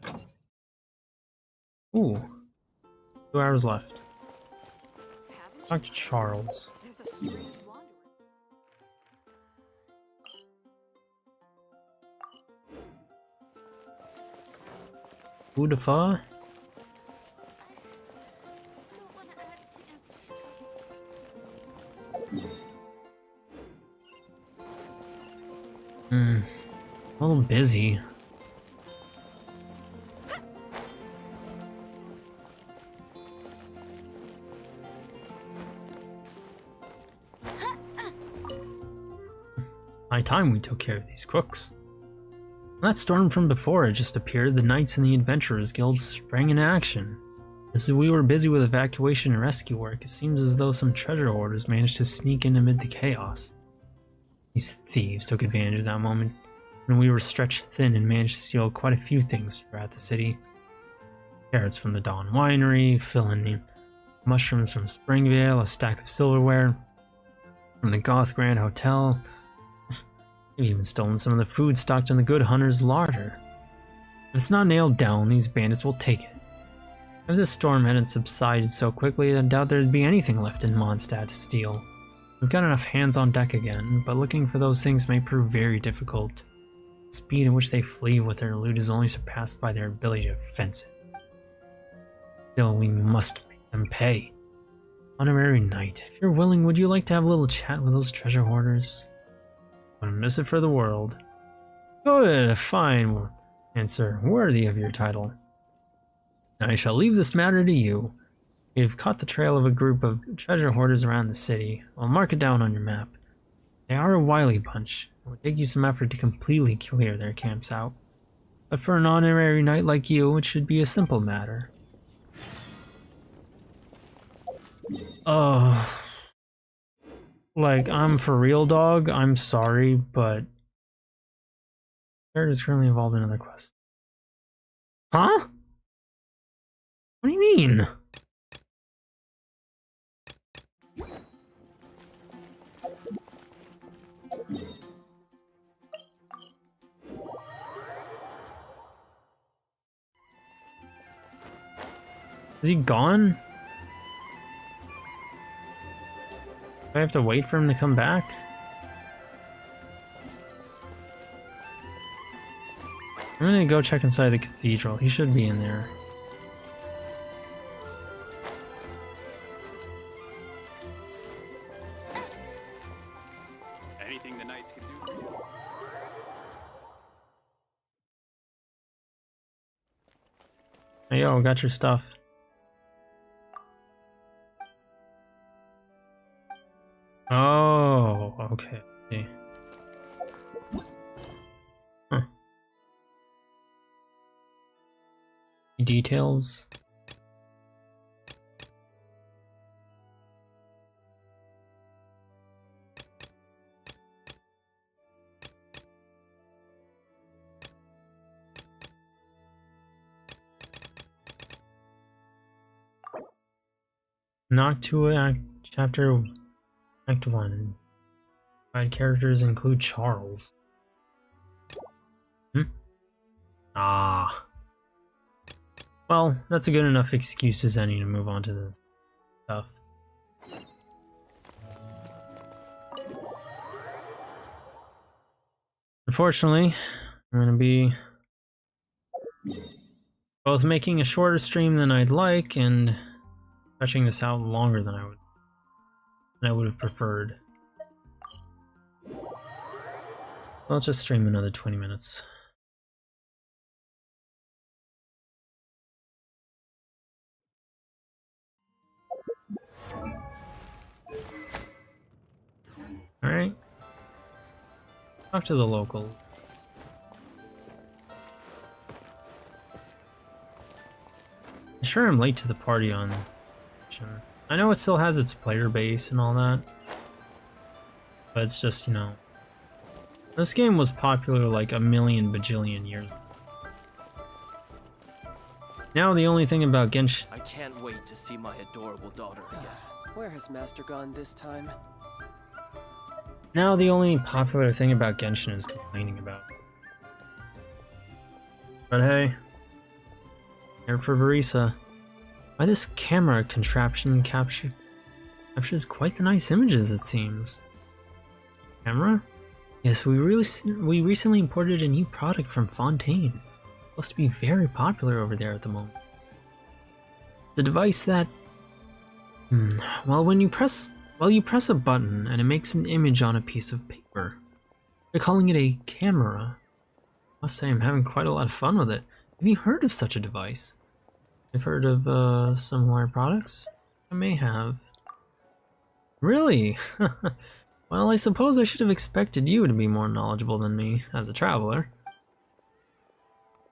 Ooh. 2 hours left. Talk to Charles. Who the fuck? A little busy. High time we took care of these crooks. When that storm from before had just appeared, the Knights and the Adventurers Guild sprang into action. As we were busy with evacuation and rescue work, it seems as though some treasure hoarders managed to sneak in amid the chaos. These thieves took advantage of that moment, and we were stretched thin and managed to steal quite a few things throughout the city. Carrots from the Dawn Winery, filling mushrooms from Springvale, a stack of silverware from the Goth Grand Hotel. They've even stolen some of the food stocked in the Good Hunter's larder. If it's not nailed down, these bandits will take it. If this storm hadn't subsided so quickly, I doubt there'd be anything left in Mondstadt to steal. We've got enough hands on deck again, but looking for those things may prove very difficult. The speed in which they flee with their loot is only surpassed by their ability to fence it. Still, we must make them pay. Honorary Knight, if you're willing, would you like to have a little chat with those treasure hoarders? Wouldn't miss it for the world. Good, fine answer, worthy of your title. I shall leave this matter to you. You've caught the trail of a group of treasure hoarders around the city. I'll mark it down on your map. They are a wily bunch. It would take you some effort to completely clear their camps out. But for an honorary knight like you, it should be a simple matter. Like, I'm for real, dog. I'm sorry, but Jared is currently involved in another quest. Huh? What do you mean? Is he gone? Do I have to wait for him to come back? I'm gonna go check inside the cathedral. He should be in there. Anything the knights can do for you? Hey, yo, got your stuff. Oh, okay. See. Huh. Details. Noctua Chapter Act 1. Side characters include Charles. Ah. Well, that's a good enough excuse as any to move on to this stuff. Unfortunately, I'm going to be both making a shorter stream than I'd like and stretching this out longer than I would have preferred. I'll just stream another 20 minutes. Alright. Talk to the local. I'm sure I'm late to the party on Genshin. I know it still has its player base and all that, but it's just, you know, this game was popular like a million bajillion years ago. Now the only thing about Genshin... I can't wait to see my adorable daughter again. Where has Master gone this time? Now the only popular thing about Genshin is complaining about it. But hey, here for Varesa. Why this camera contraption captures quite the nice images, it seems. Camera? Yes, we recently imported a new product from Fontaine. It's supposed to be very popular over there at the moment. The device that... well, you press a button and it makes an image on a piece of paper. They're calling it a camera. I must say I'm having quite a lot of fun with it. Have you heard of such a device? I've heard of similar products? I may have. Really? Well, Well, I suppose I should have expected you to be more knowledgeable than me, as a traveler.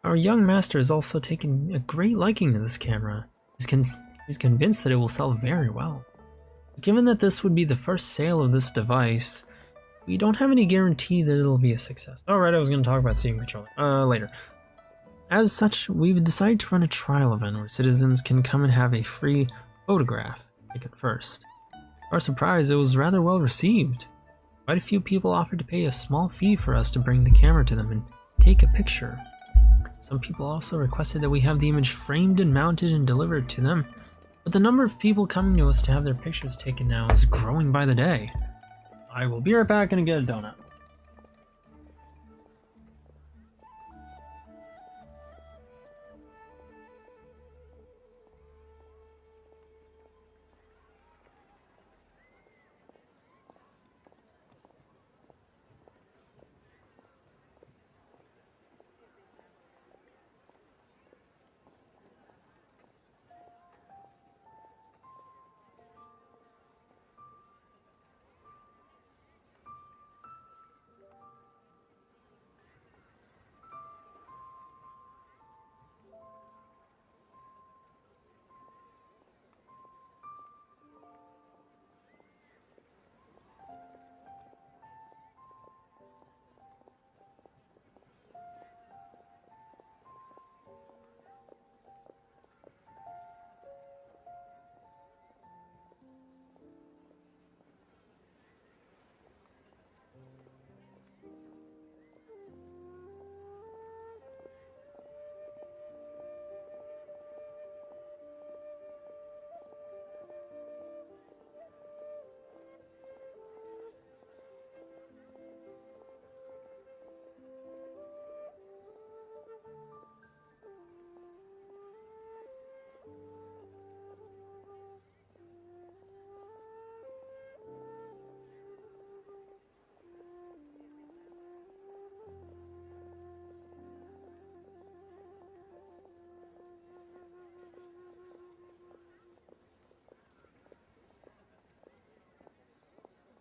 Our young master has also taken a great liking to this camera. He's convinced that it will sell very well. Given that this would be the first sale of this device, we don't have any guarantee that it'll be a success. Alright, I was going to talk about Steam Controller. Later. As such, we've decided to run a trial event where citizens can come and have a free photograph taken first. To our surprise, it was rather well received. Quite a few people offered to pay a small fee for us to bring the camera to them and take a picture. Some people also requested that we have the image framed and mounted and delivered to them, but the number of people coming to us to have their pictures taken now is growing by the day. I will be right back and get a donut.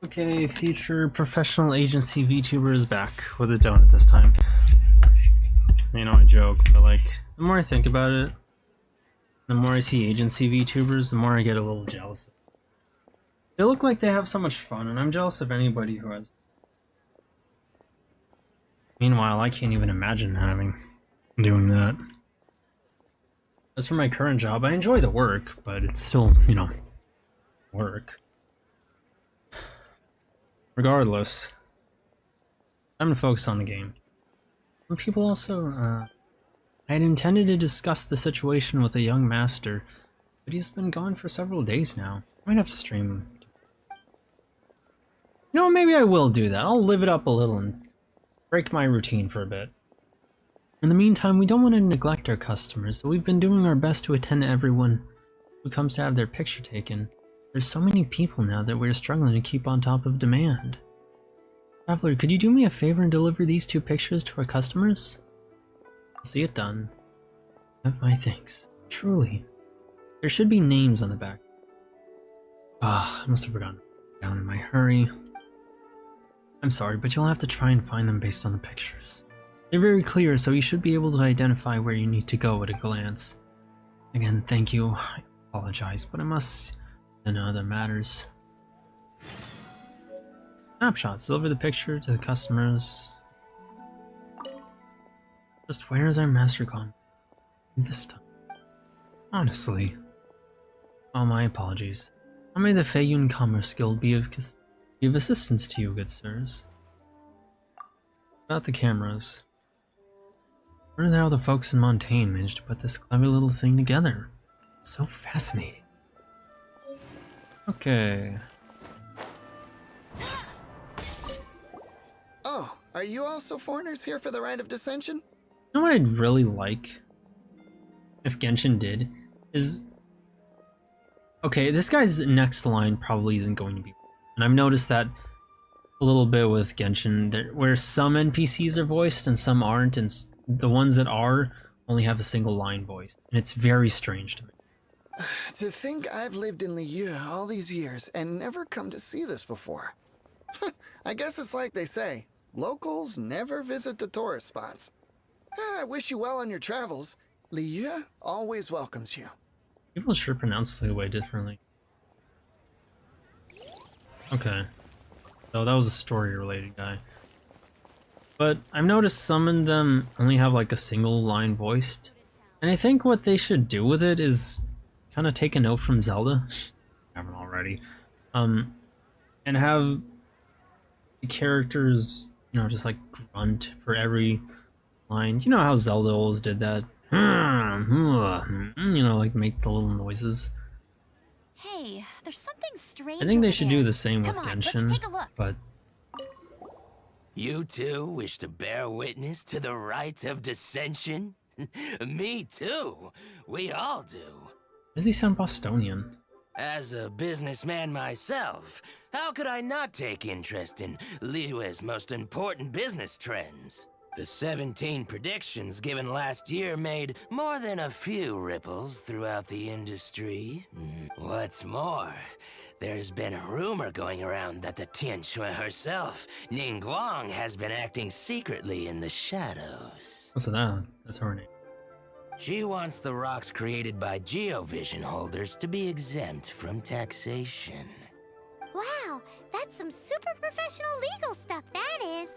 Okay, future professional agency VTuber is back with a donut this time. You know, I joke, but like, the more I think about it, the more I see agency VTubers, the more I get a little jealous. They look like they have so much fun, and I'm jealous of anybody who has. Meanwhile, I can't even imagine doing that. As for my current job, I enjoy the work, but it's still, you know, work. Regardless, I'm gonna focus on the game. Some people also, I had intended to discuss the situation with a young master, but he's been gone for several days now. I might have to stream him. You know, maybe I will do that. I'll live it up a little and break my routine for a bit. In the meantime, we don't want to neglect our customers, so we've been doing our best to attend to everyone who comes to have their picture taken. There's so many people now that we're struggling to keep on top of demand. Traveler, could you do me a favor and deliver these 2 pictures to our customers? I'll see it done. Have my thanks. Truly. There should be names on the back. I must have forgotten. Down in my hurry. I'm sorry, but you'll have to try and find them based on the pictures. They're very clear, so you should be able to identify where you need to go at a glance. Again, thank you. I apologize, but I must and other matters. Snapshots. Deliver the picture to the customers. Just where is our master gone this time? Honestly. Oh, my apologies. How may the Feiyun Commerce Guild be of assistance to you, good sirs? About the cameras. I wonder how the folks in Montaigne managed to put this clever little thing together. So fascinating. Okay. Oh, are you also foreigners here for the Rite of Dissension? You know what I'd really like if Genshin did is, okay, this guy's next line probably isn't going to be, and I've noticed that a little bit with Genshin, where some NPCs are voiced and some aren't, and the ones that are only have a single line voice, and it's very strange to me. To think I've lived in Liu all these years and never come to see this before. I guess it's like they say, locals never visit the tourist spots. I wish you well on your travels. Liu always welcomes you. People sure pronounce Liu way differently. Okay. So that was a story-related guy. But I've noticed some of them only have like a single line voiced. And I think what they should do with it is kind of take a note from Zelda. I haven't already. And have the characters, you know, just like grunt for every line. You know how Zelda always did that? You know, like make the little noises. Hey, there's something strange. I think they over should there. do the same with Come on, Genshin. let's take a look. But You two wish to bear witness to the right of dissension? Me too. We all do. does he sound Bostonian? As a businessman myself, how could I not take interest in Liyue's most important business trends? The 17 predictions given last year made more than a few ripples throughout the industry. What's more, there's been a rumor going around that the Tianshui herself, Ningguang, has been acting secretly in the shadows. What's that? That's her name. She wants the rocks created by Geovision holders to be exempt from taxation. Wow, that's some super professional legal stuff, that is.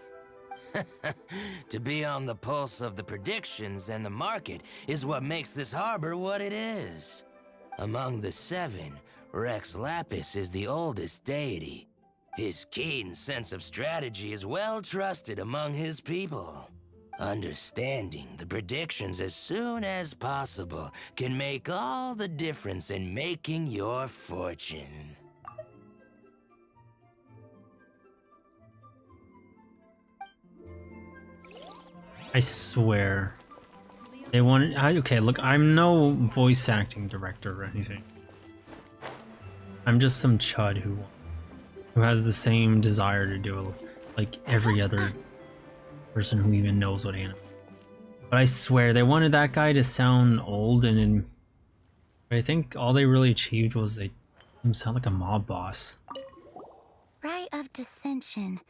To be on the pulse of the predictions and the market is what makes this harbor what it is. Among the 7, Rex Lapis is the oldest deity. His keen sense of strategy is well trusted among his people. Understanding the predictions as soon as possible can make all the difference in making your fortune. I swear. They wanted. Okay, look, I'm no voice acting director or anything. I'm just some chud who has the same desire to do like every other person who even knows what anime. But I swear they wanted that guy to sound old, and I think all they really achieved was they made him sound like a mob boss. Right of dissension.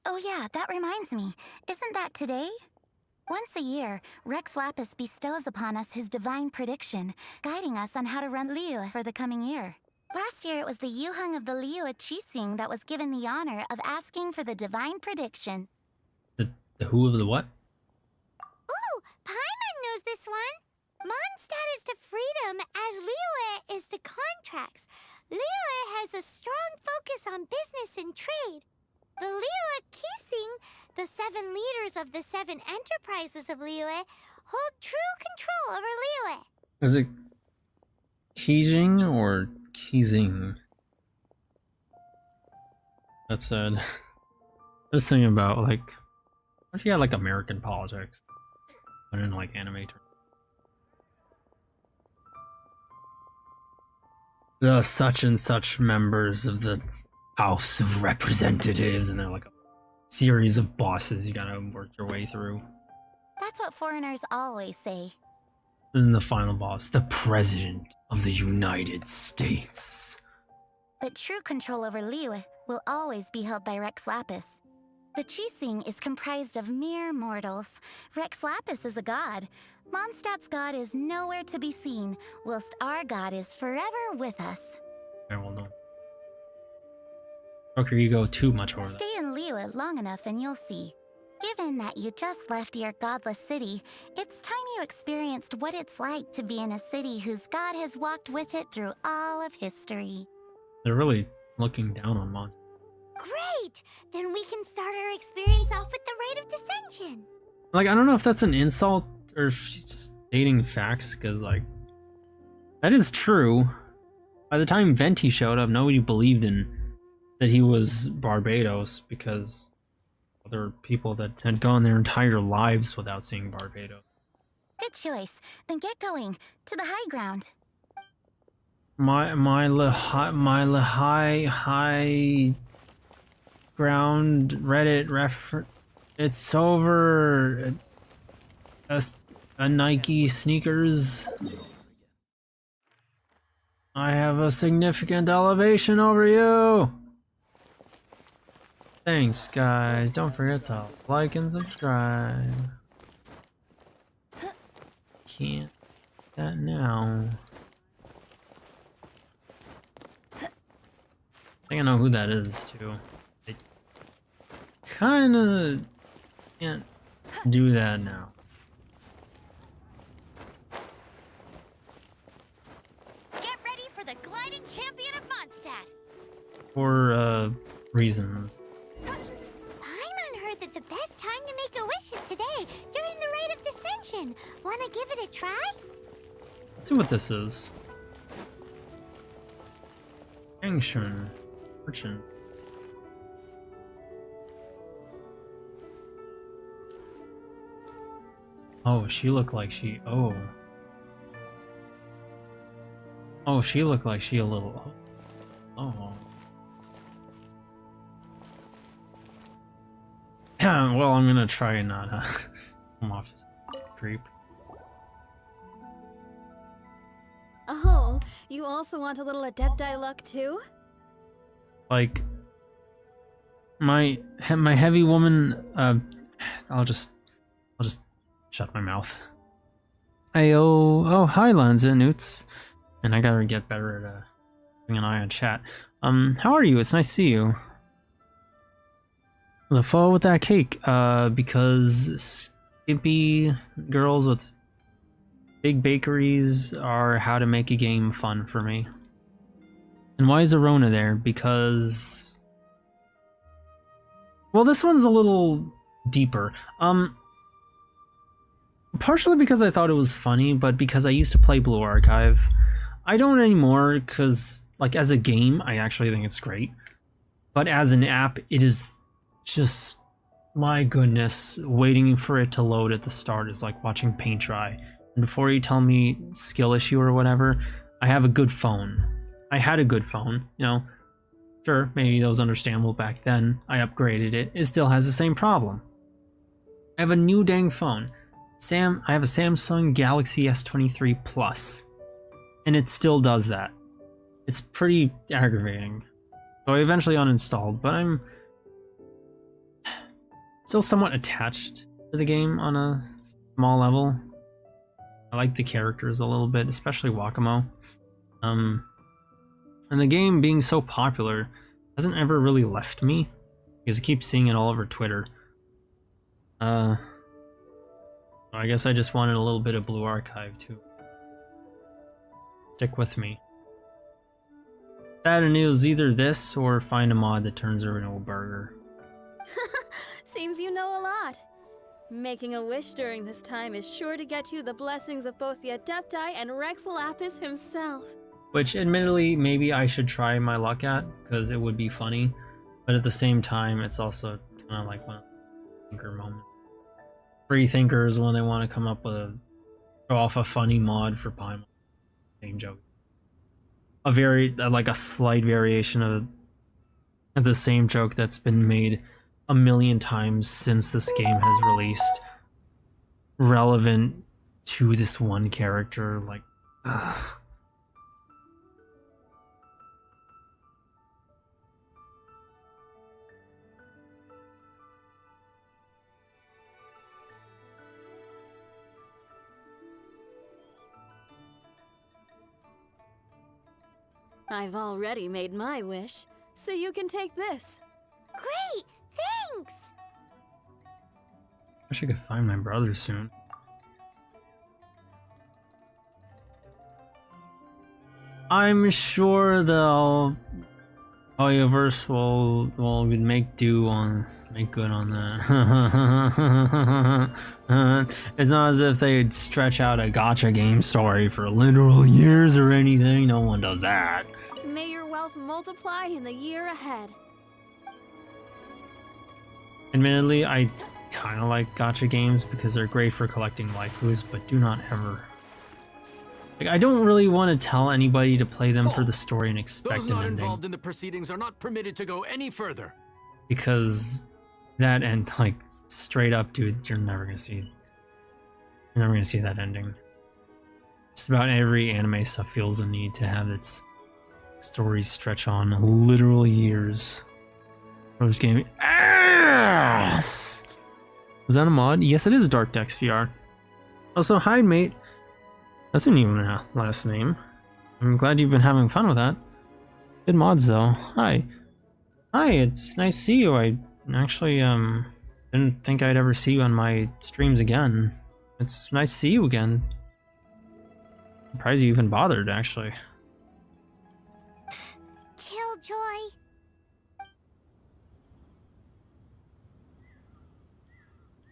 Oh yeah, that reminds me. Isn't that today? Once a year, Rex Lapis bestows upon us his divine prediction, guiding us on how to run Liyue for the coming year. Last year, it was the Yuheng of the Liyue Qixing that was given the honor of asking for the divine prediction. The who of the what? Ooh, Paimon knows this one. Mondstadt is to freedom as Liyue is to contracts. Liyue has a strong focus on business and trade. The Liyue Qixing, the 7 leaders of the 7 enterprises of Liyue, hold true control over Liyue. Is it Qixing or Qixing? That's sad. I was thinking about like, what if you had like American politics, but in like anime terms? The such and such members of the House of Representatives, and they're like a series of bosses you gotta work your way through. That's what foreigners always say. And then the final boss, the President of the United States. But true control over Liyue will always be held by Rex Lapis. The Qixing is comprised of mere mortals. Rex Lapis is a god. Mondstadt's god is nowhere to be seen, whilst our god is forever with us. Okay, well, no. Stroke your ego too much over that. Stay in Liyue long enough and you'll see. Given that you just left your godless city, it's time you experienced what it's like to be in a city whose god has walked with it through all of history. They're really looking down on monsters. Great! Then we can start our experience off with the rite of dissension. Like, I don't know if that's an insult or if she's just stating facts, because, like, that is true. By the time Venti showed up, nobody believed in that he was Barbados, because there were people that had gone their entire lives without seeing Barbados. Good choice. Then get going. To the high ground. High ground Reddit refer. It's over. A Nike sneakers. I have a significant elevation over you. Thanks, guys. Don't forget to like and subscribe. Can't do that now. I think I know who that is too. I kinda can't do that now. Get ready for the gliding champion of Mondstadt. For reasons. Paimon heard that the best time to make a wish is today, during the Rite of Dissension. Wanna give it a try? Let's see what this is. Genshin. Fortune. Oh, she looked like she. Oh. Oh, she looked like she a little. Oh. Yeah, well, I'm gonna try and not come off as creep. Oh, you also want a little Adepti luck too? Like my heavy woman. I'll just shut my mouth. Oh, hi, Lanza Newts. And I gotta get better at keeping an eye on chat. How are you? It's nice to see you. The fall with that cake, because skimpy girls with big bakeries are how to make a game fun for me. And why is Arona there? Because... well, this one's a little deeper. Partially because I thought it was funny, but because I used to play Blue Archive. I don't anymore, because, like, as a game, I actually think it's great. But as an app, it is just... my goodness, waiting for it to load at the start is like watching paint dry. And before you tell me skill issue or whatever, I have a good phone. I had a good phone, you know. Sure, maybe that was understandable back then. I upgraded it. It still has the same problem. I have a new dang phone. I have a Samsung Galaxy S23 Plus. And it still does that. It's pretty aggravating. So I eventually uninstalled, but I'm still somewhat attached to the game on a small level. I like the characters a little bit, especially Wakamo. And the game being so popular hasn't ever really left me, because I keep seeing it all over Twitter. So I guess I just wanted a little bit of Blue Archive to stick with me. That and it was either this or find a mod that turns her into a burger. Seems you know a lot. Making a wish during this time is sure to get you the blessings of both the Adepti and Rex Lapis himself. Which, admittedly, maybe I should try my luck at, because it would be funny. But at the same time, it's also kind of like one of the thinker moments. Free thinkers, when they want to come up with show off a funny mod for Paimon. Same joke. Like a slight variation of the same joke that's been made a million times since this game has released, relevant to this one character. Like, ugh. I've already made my wish, so you can take this. Great! Thanks! Wish I could find my brother soon. I'm sure the Universe will make good on that. It's not as if they'd stretch out a gacha game story for literal years or anything. No one does that. May your wealth multiply in the year ahead. Admittedly, I kind of like gacha games because they're great for collecting waifus, but do not ever... like, I don't really want to tell anybody to play them for the story and expect Those an not ending. involved in the proceedings are not permitted to go any further. Because that end, like, straight up, dude, you're never gonna see that ending. Just about every anime stuff feels the need to have its stories stretch on literal years. Oh, this game ass. Is that a mod? Yes, it is Dark Dex VR. Also, hi mate. That's an even last name. I'm glad you've been having fun with that. Good mods though. Hi. Hi, it's nice to see you. I actually didn't think I'd ever see you on my streams again. It's nice to see you again. Surprised you even bothered, actually. Killjoy.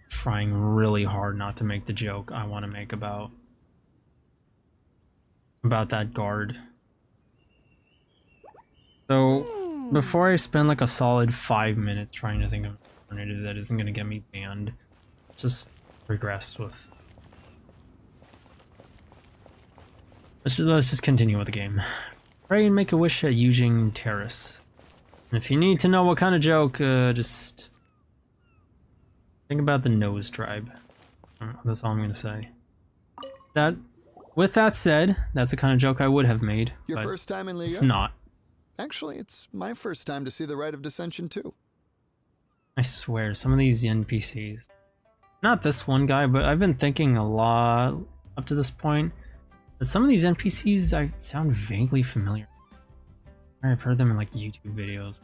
Trying really hard not to make the joke I want to make about that guard. So before I spend like a solid 5 minutes trying to think of an alternative that isn't going to get me banned, just regress with. Let's just continue with the game. Pray and make a wish at Eugene Terrace. And if you need to know what kind of joke, just think about the Nose Tribe. That's all I'm gonna say. With that said, that's the kind of joke I would have made. Your first time in Liyue? It's not. Actually, it's my first time to see the Rite of Dissension too. I swear, some of these NPCs. Not this one guy, but I've been thinking a lot up to this point. But some of these NPCs sound vaguely familiar. I've heard them in like YouTube videos.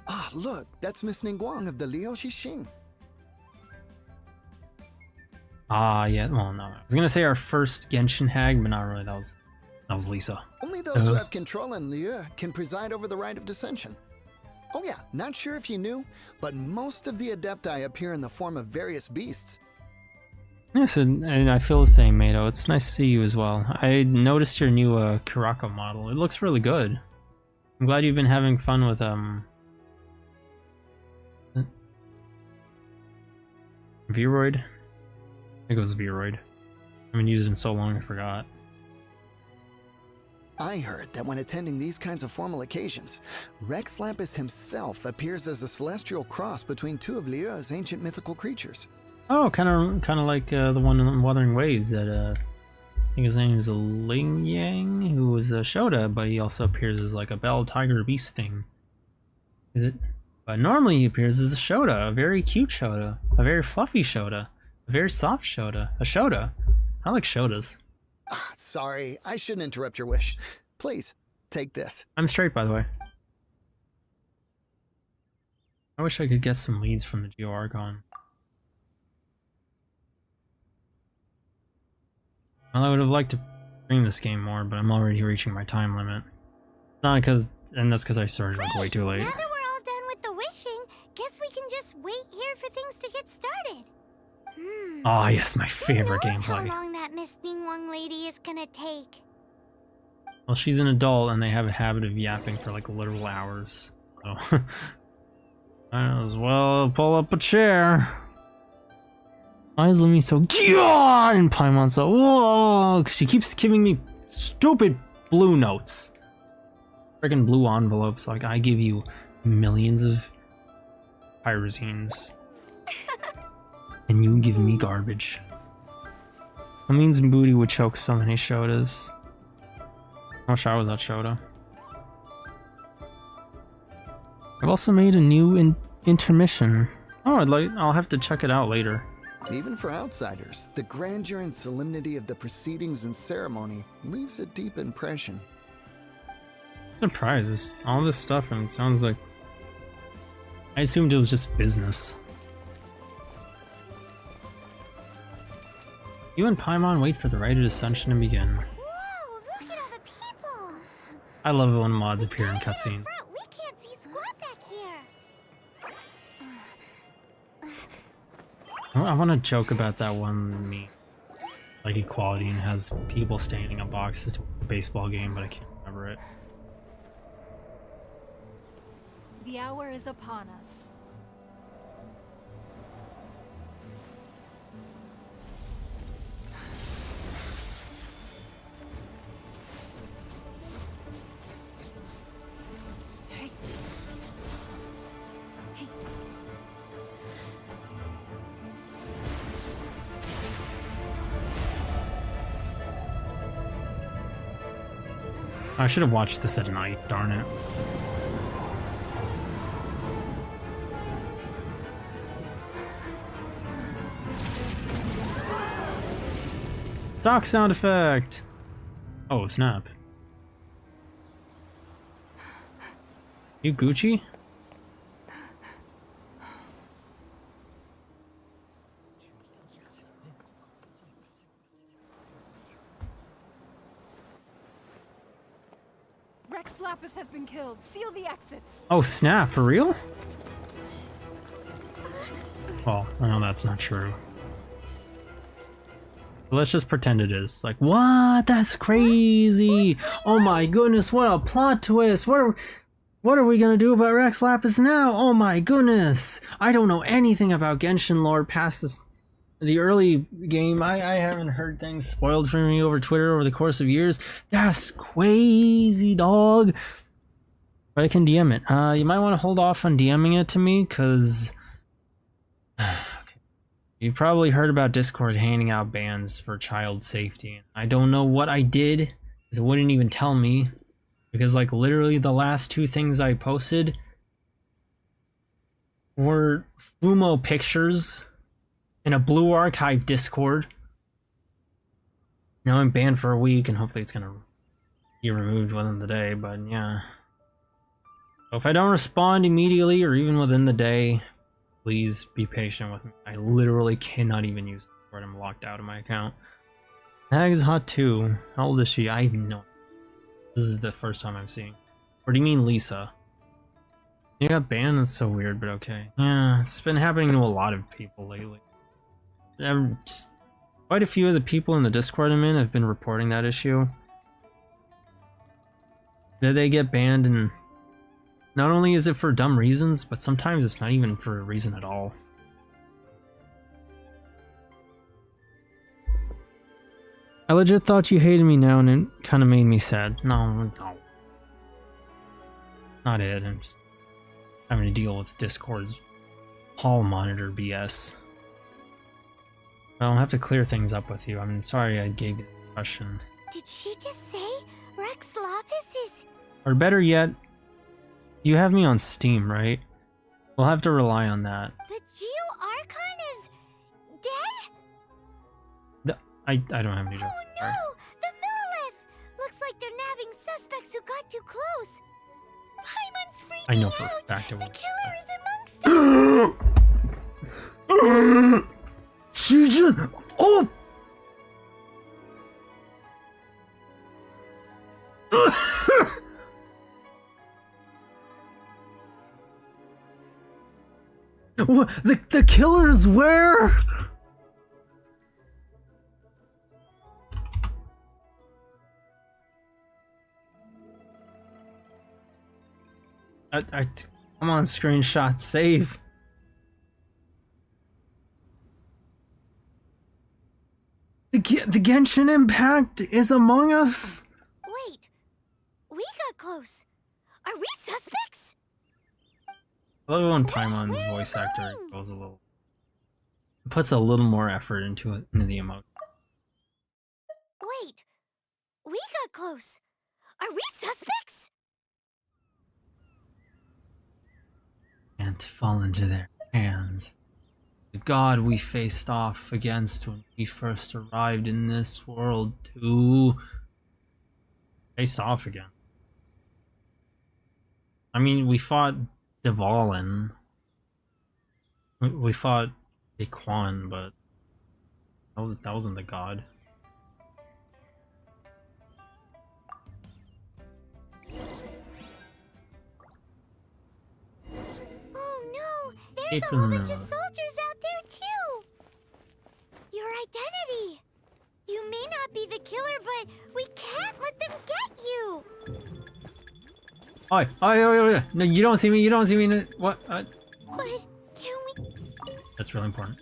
Ah, look, that's Miss Ningguang of the Liu Xixing. Ah, yeah. Well, no. I was gonna say our first Genshin hag, but not really. That was Lisa. Only those who have control in Liu can preside over the Rite of Dissension. Oh yeah, not sure if you knew, but most of the Adepti appear in the form of various beasts. Yes, and I feel the same, Mato. It's nice to see you as well. I noticed your new Kuraka model. It looks really good. I'm glad you've been having fun with Vroid. I think it was Vroid. I haven't used it in so long I forgot. I heard that when attending these kinds of formal occasions, Rex Lapis himself appears as a celestial cross between two of Liu's ancient mythical creatures. Oh, kind of like the one in Wuthering Waves that I think his name is Ling Yang, who was a Shota, but he also appears as like a bell tiger beast thing. Is it? But normally he appears as a Shota, a very cute Shota, a very fluffy Shota, a very soft Shota, a Shota. I like Shotas. Ah, sorry, I shouldn't interrupt your wish. Please, take this. I'm straight, by the way. I wish I could get some leads from the Geo Archon. Well, I would have liked to stream this game more, but I'm already reaching my time limit. Not because, and that's because I started like way too late. Now that we're all done with the wishing, guess we can just wait here for things to get started. Ah, yes, my favorite Who knows gameplay. how long that Miss Ningguang lady is gonna take? Well, she's an adult and they have a habit of yapping for like literal hours. So I might as well pull up a chair. Why is Lemmy so God and Paimon so whoa? Cause she keeps giving me stupid blue notes. Friggin' blue envelopes, like I give you millions of pyrazines. And you give me garbage. That means Booty would choke so many Shotas. I wish I was that Shota. I've also made a new intermission. Oh, I'll have to check it out later. Even for outsiders, the grandeur and solemnity of the proceedings and ceremony leaves a deep impression. Surprises. All this stuff, and it sounds like I assumed it was just business. You and Paimon wait for the Rite of Dissension to begin. Whoa, look at all the people! I love it when mods appear in cutscenes. We can't see squat back here. I want to joke about that one meme, like equality, and has people standing on boxes to a baseball game, but I can't remember it. The hour is upon us. I should have watched this at night, darn it. Stock sound effect. Oh, snap. You Gucci? Rex Lapis has been killed. Seal the exits. Oh, snap, for real? Well, I know that's not true. But let's just pretend it is. Like, what? That's crazy! Oh my goodness, what a plot twist! What are we gonna do about Rex Lapis now? Oh my goodness! I don't know anything about Genshin lore past the early game. I haven't heard things spoiled for me over Twitter over the course of years. That's crazy, dog! But I can DM it. You might want to hold off on DMing it to me, because... You probably heard about Discord handing out bans for child safety. I don't know what I did, because it wouldn't even tell me. Because, like, literally the last two things I posted were Fumo pictures in a Blue Archive Discord. Now I'm banned for a week, and hopefully it's gonna be removed within the day, but yeah. So if I don't respond immediately, or even within the day, please be patient with me. I literally cannot even use Discord. I'm locked out of my account. Hag is hot too. How old is she? I have no. This is the first time I'm seeing. Or do you mean Lisa? You got banned? That's so weird, but okay. Yeah, it's been happening to a lot of people lately. Just quite a few of the people in the Discord I'm in have been reporting that issue. That they get banned, and not only is it for dumb reasons, but sometimes it's not even for a reason at all. I legit thought you hated me now, and it kind of made me sad. No. Not it. I'm just having to deal with Discord's hall monitor BS. I'll have to clear things up with you. I'm sorry I gave you the impression. Did she just say Rex Lapis is... Or better yet, you have me on Steam, right? We'll have to rely on that. The Geo-Archon is dead? I don't have any. Oh no! The Millilith! Looks like they're nabbing suspects who got too close. Paimon's freaking I know for a out. fact it The will. killer is amongst us! She just... Oh! What? The killer's where? Come on, screenshot, save. The Genshin impact is among us? Wait, we got close. Are we suspects? I love when Paimon's voice actor goes a little... puts a little more effort into the emotion. Wait, we got close. Are we suspects? And to fall into their hands. The god we faced off against when we first arrived in this world to... Faced off again. I mean, we fought Devalin. We fought Daquan, but that wasn't the god. Oh no! There's a whole bunch of soldiers out there too! Your identity! You may not be the killer, but we can't let them get you! Oh, no, you don't see me, what? But can we... That's really important.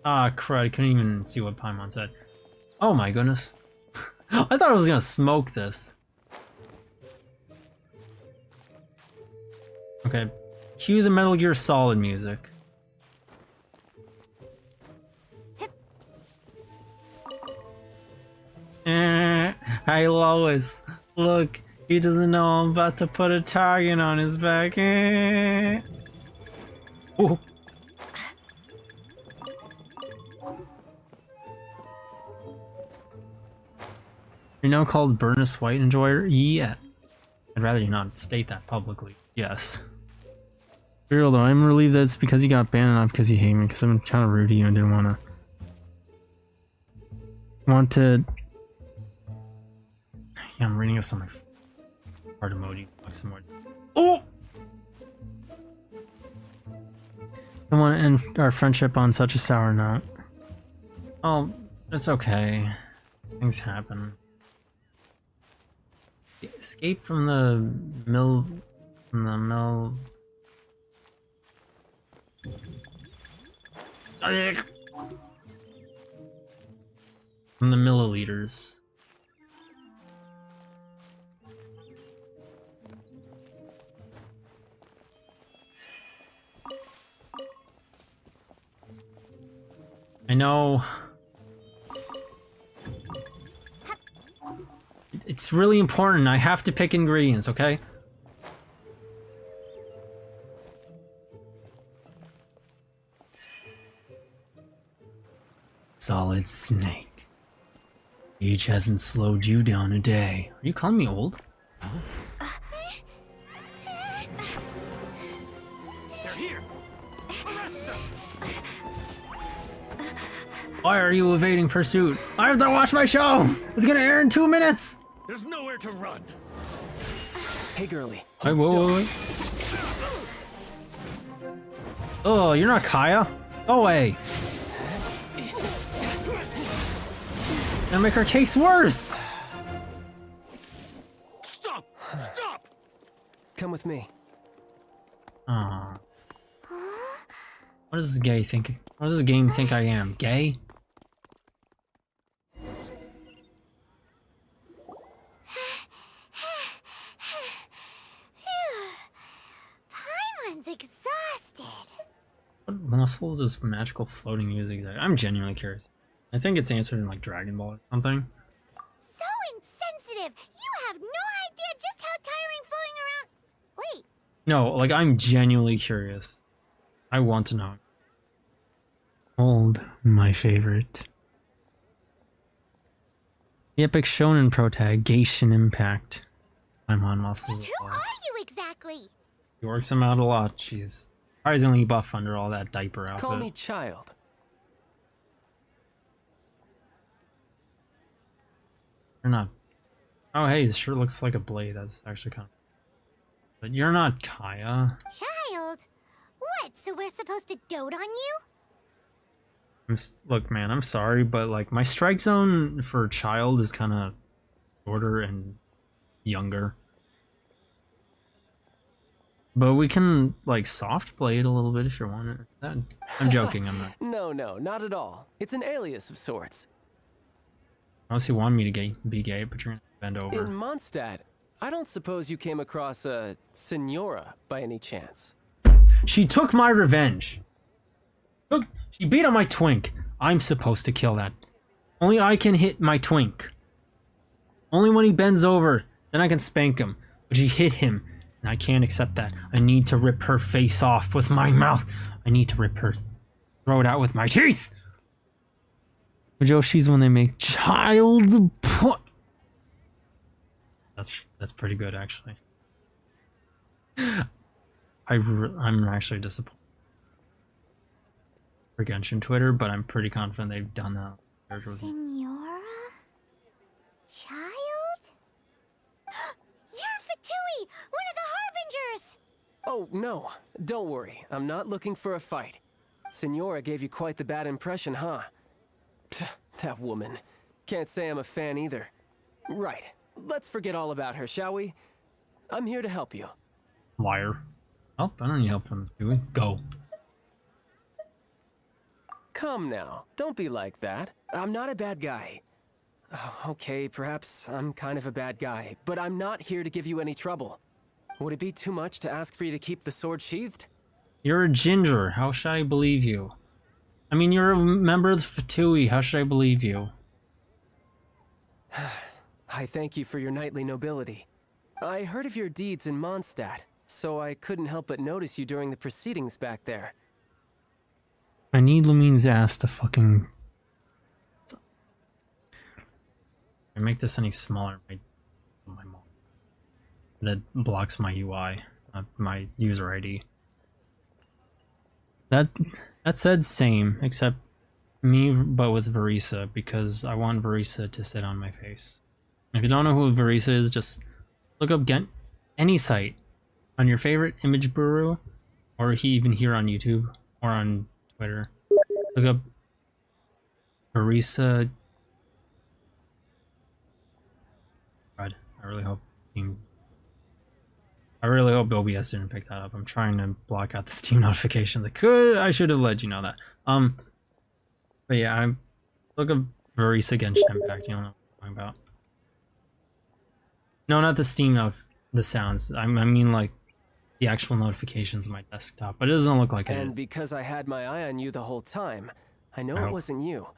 Ah, crud, I couldn't even see what Paimon said. Oh my goodness. I thought I was gonna smoke this. Okay, cue the Metal Gear Solid music. Hi Lois, look, he doesn't know I'm about to put a target on his back. Oh. You're now called Burnus White Enjoyer? Yeah. I'd rather you not state that publicly. Yes. Real though, I'm relieved that it's because you got banned and not because you hate me, because I'm kind of rude to you and didn't want to... Yeah, I'm reading this on my heart emoji. Some more. Oh! I want to end our friendship on such a sour note. Oh, it's okay. Things happen. Escape from the mill. From the mill. From the milliliters. I know. It's really important. I have to pick ingredients, okay? Solid Snake. Age hasn't slowed you down a day. Are you calling me old? They're here! Arrest them! Why are you evading pursuit? I have to watch my show! It's gonna air in 2 minutes! There's nowhere to run. Hey, girlie. Wait, wait. Oh, you're not Kaya? Go away. Gonna make her case worse! Stop! Stop! Come with me. Aw. What does this gay think? What does the game think I am? Gay? Paimon's exhausted. What muscles is magical floating music? I'm genuinely curious. I think it's answered in like Dragon Ball or something. So insensitive! You have no idea just how tiring floating around. Wait. No, like I'm genuinely curious. I want to know. Old, my favorite. The epic shonen protag, Genshin Impact. I'm on muscles. Who are you exactly? He works them out a lot. She's surprisingly buff under all that diaper outfit. Call me child. You're not. Oh, hey, this shirt looks like a blade. That's actually kind of. But you're not Kaya. Child? What, so we're supposed to dote on you? Look, man, I'm sorry, but like my strike zone for child is kind of shorter and younger. But we can like soft play it a little bit if you want it. I'm joking. I'm not. No, not at all. It's an alias of sorts. Unless you want me to be gay, but you're gonna bend over. In Mondstadt, I don't suppose you came across a Senora by any chance. She took my revenge. She beat on my twink. I'm supposed to kill that. Only I can hit my twink. Only when he bends over, then I can spank him. But she hit him, and I can't accept that. I need to rip her face off with my mouth. I need to rip her throat out with my teeth. Joshi's when they make child's That's pretty good, actually. I'm actually disappointed for Genshin Twitter, but I'm pretty confident they've done that. Senora? Child? You're Fatui, one of the Harbingers! Oh, no. Don't worry. I'm not looking for a fight. Senora gave you quite the bad impression, huh? Pfft, that woman. Can't say I'm a fan either. Right. Let's forget all about her, shall we? I'm here to help you. Liar. Oh, I don't need help from you. Go. Come now. Don't be like that. I'm not a bad guy. Oh, okay, perhaps I'm kind of a bad guy, but I'm not here to give you any trouble. Would it be too much to ask for you to keep the sword sheathed? You're a ginger. How should I believe you? I mean, you're a member of the Fatui. How should I believe you? I thank you for your knightly nobility. I heard of your deeds in Mondstadt, so I couldn't help but notice you during the proceedings back there. I need Lumine's ass to fucking... I make this any smaller, my mom. That blocks my UI, not my user ID. That said, same, except me, but with Varesa, because I want Varesa to sit on my face. If you don't know who Varesa is, just look up any site on your favorite image guru, or even here on YouTube or on Twitter. Look up Varesa. God, I really hope OBS didn't pick that up. I'm trying to block out the Steam notifications. I should have let you know that. But yeah, I look up Varesa Genshin Impact. You don't know what I'm talking about. No, not the Steam of the sounds. I mean like the actual notifications on my desktop. But it doesn't look like it is. And because I had my eye on you the whole time, I know it wasn't you.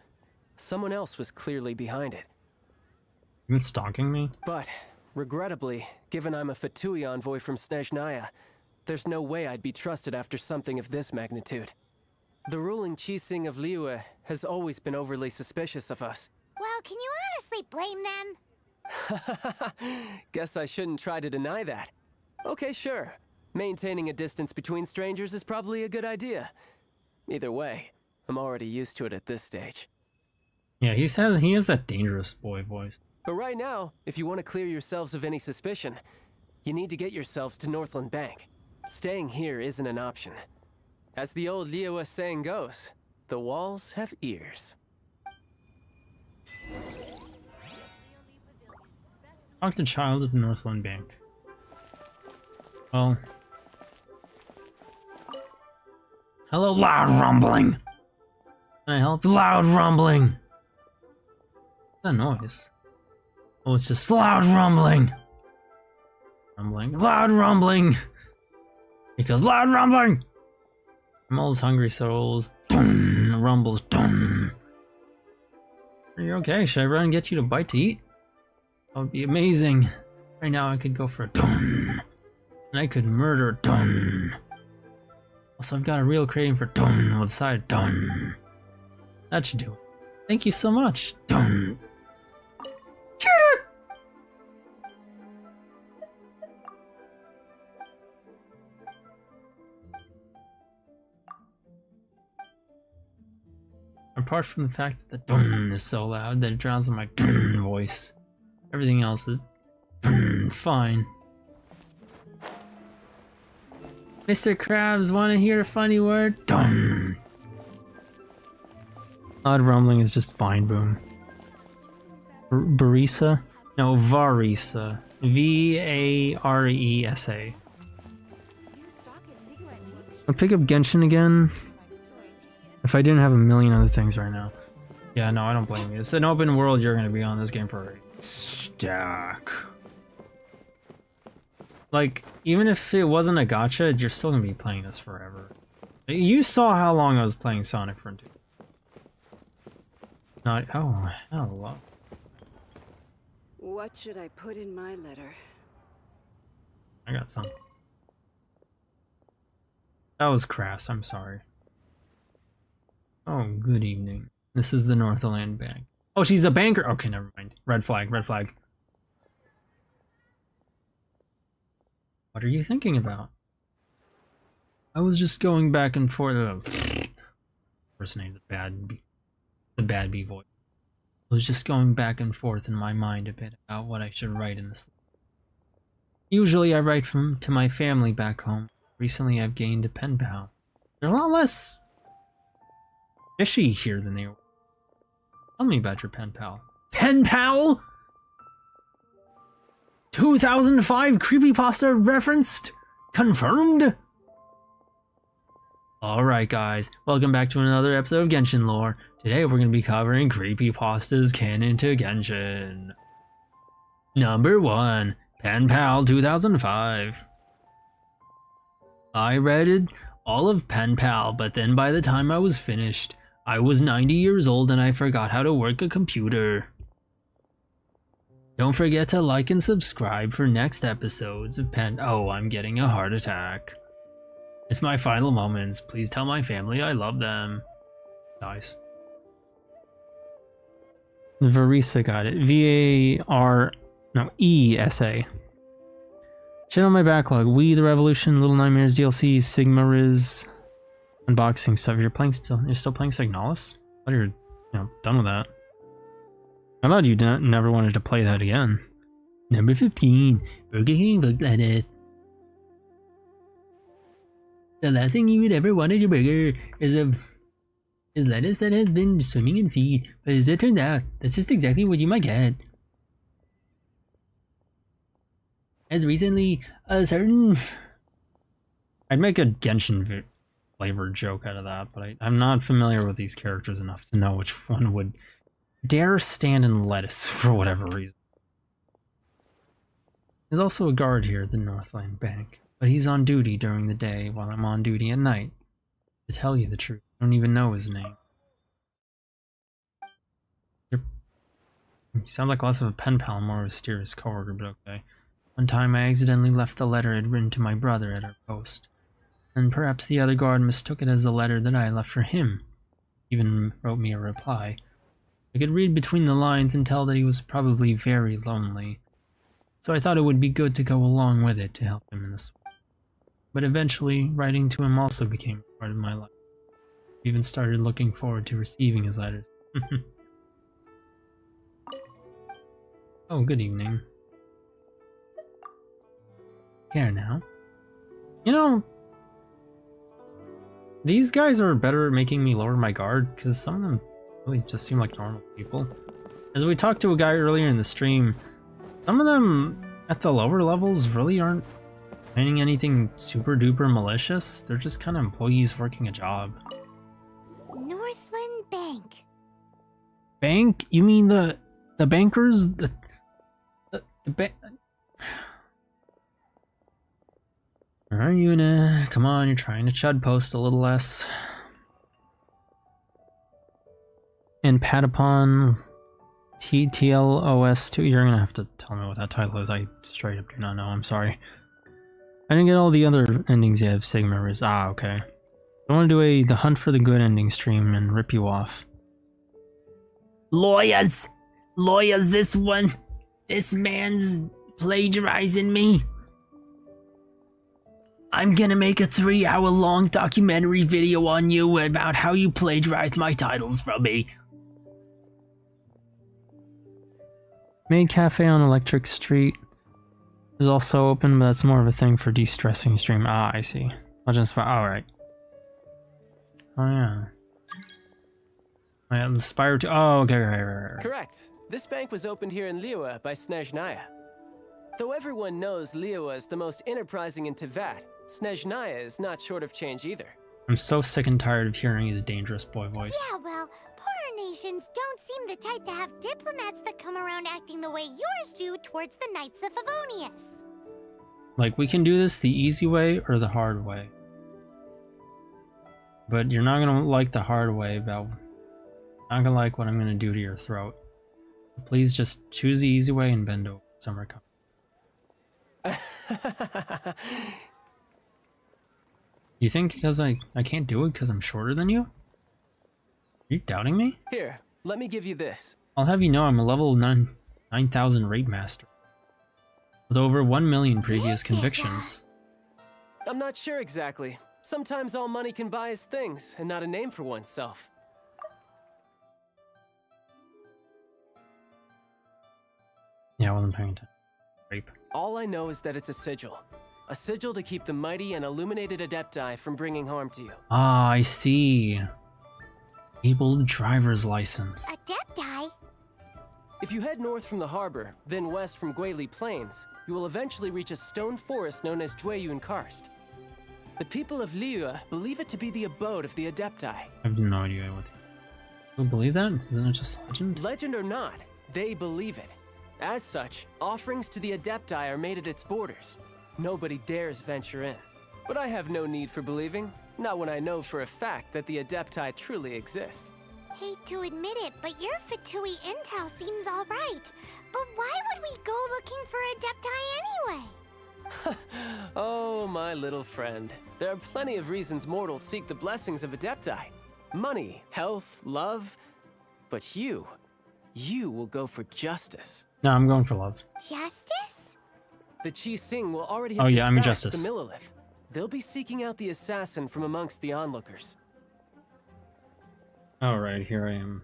Someone else was clearly behind it. You been stalking me? But, regrettably, given I'm a Fatui envoy from Snezhnaya, there's no way I'd be trusted after something of this magnitude. The ruling Qixing of Liyue has always been overly suspicious of us. Well, can you honestly blame them? Guess I shouldn't try to deny that. Okay, sure. Maintaining a distance between strangers is probably a good idea. Either way, I'm already used to it at this stage. Yeah, he has that dangerous boy voice. But right now, if you want to clear yourselves of any suspicion, you need to get yourselves to Northland Bank. Staying here isn't an option. As the old Liyue saying goes, the walls have ears. Talk to child of the Northland Bank. Well. Hello, loud rumbling! Can I help? Loud rumbling! What's that noise? Oh, it's just loud rumbling! Rumbling. Loud rumbling! Because loud rumbling! I'm always hungry, so always rumbles. Dun. Are you okay? Should I run and get you a bite to eat? That would be amazing. Right now I could go for a dun. And I could murder dun. Also, I've got a real craving for dun with a side of dun. That should do it. Thank you so much. Dun. Apart from the fact that the dun is so loud that it drowns out my dun voice, everything else is fine. Mr. Krabs, want to hear a funny word? Dun. Loud rumbling is just fine, boom. Varesa? No, Varesa. V-A-R-E-S-A. I'll pick up Genshin again. If I didn't have a million other things right now. Yeah, no, I don't blame you. It's an open world, you're gonna be on this game for a stack. Like, even if it wasn't a gacha, you're still gonna be playing this forever. You saw how long I was playing Sonic Frontier. Not, oh, hell. What should I put in my letter? I got something. That was crass, I'm sorry. Oh, good evening. This is the Northland Bank. Oh, she's a banker! Okay, never mind. Red flag, red flag. What are you thinking about? I was just going back and forth. Impersonating the bad bee voice. I was just going back and forth in my mind a bit about what I should write in this. Usually I write to my family back home. Recently I've gained a pen pal. They're a lot less fishy here than they were. Tell me about your pen pal. Pen pal? 2005 creepypasta referenced? Confirmed? Alright guys, welcome back to another episode of Genshin Lore. Today we're going to be covering creepypasta's canon to Genshin. Number 1, Pen Pal 2005. I read all of Pen Pal, but then by the time I was finished, I was 90 years old and I forgot how to work a computer. Don't forget to like and subscribe for next episodes of Oh, I'm getting a heart attack. It's my final moments. Please tell my family I love them. Nice. Varesa got it. ESA. Shit on my backlog. We the Revolution, Little Nightmares DLC, Sigma Riz, unboxing stuff. You're still playing Signalis? I thought you're, done with that. I thought you never wanted to play that again. Number 15. Burger King Bug Planet. The last thing you would ever want in your burger is lettuce that has been swimming in feed, but as it turns out, that's just exactly what you might get. As recently, a certain... I'd make a Genshin flavored joke out of that, but I'm not familiar with these characters enough to know which one would dare stand in lettuce for whatever reason. There's also a guard here at the Northland Bank, but he's on duty during the day while I'm on duty at night. To tell you the truth, I don't even know his name. You sound like less of a pen pal and more of a mysterious coworker, but okay. One time I accidentally left the letter I'd written to my brother at our post, and perhaps the other guard mistook it as a letter that I left for him. He even wrote me a reply. I could read between the lines and tell that he was probably very lonely, so I thought it would be good to go along with it to help him in this way. But eventually, writing to him also became part of my life. I even started looking forward to receiving his letters. Oh, good evening. Here now. These guys are better at making me lower my guard, because some of them really just seem like normal people. As we talked to a guy earlier in the stream, some of them at the lower levels really aren't planning anything super duper malicious. They're just kind of employees working a job. Northland Bank. Bank? You mean the bankers? The bank? Alright, Yu-nee. Come on, you're trying to chud post a little less. And Patapon TTLOS2. You're gonna have to tell me what that title is. I straight up do not know. I'm sorry. I didn't get all the other endings yet of Sigma Riz. Ah, okay. I want to do the Hunt for the Good ending stream and rip you off. Lawyers! Lawyers, this one! This man's plagiarizing me! I'm gonna make a 3-hour-long documentary video on you about how you plagiarized my titles from me. Maid Cafe on Electric Street is also open, but that's more of a thing for de-stressing stream. Ah, I see. Legends for alright. Oh yeah. Oh yeah, the Spire 2. Oh, okay, right. Correct. This bank was opened here in Liyue by Snezhnaya. Though everyone knows Liyue is the most enterprising in Teyvat, Snezhnaya is not short of change either. I'm so sick and tired of hearing his dangerous boy voice. Yeah, well, poorer nations don't seem the type to have diplomats that come around acting the way yours do towards the Knights of Favonius. Like, we can do this the easy way or the hard way. But you're not gonna like the hard way, Val. Not gonna like what I'm gonna do to your throat. Please just choose the easy way and bend over. Summer comes. You think because I can't do it because I'm shorter than you? Are you doubting me? Here, let me give you this. I'll have you know I'm a level 9,000 raid master. With over 1 million previous convictions. I'm not sure exactly. Sometimes all money can buy is things, and not a name for oneself. Yeah, I wasn't paying attention. Rape. All I know is that it's a sigil. A sigil to keep the mighty and illuminated Adepti from bringing harm to you. Ah, I see. Able driver's license. Adepti? If you head north from the harbor, then west from Guili Plains, you will eventually reach a stone forest known as Jueyun Karst. The people of Liyue believe it to be the abode of the Adepti. I have no idea what. You believe that? Isn't it just legend? Legend or not, they believe it. As such, offerings to the Adepti are made at its borders. Nobody dares venture in. But I have no need for believing, not when I know for a fact that the Adepti truly exist. Hate to admit it, but your Fatui intel seems alright. But why would we go looking for Adepti anyway? Oh, my little friend. There are plenty of reasons mortals seek the blessings of Adepti. Money, health, love. But you You will go for justice. No, I'm going for love. Justice? The Chi Sing will already have Oh yeah, I'm dispatched justice. the Millilith. They'll be seeking out the assassin from amongst the onlookers. Alright, here I am.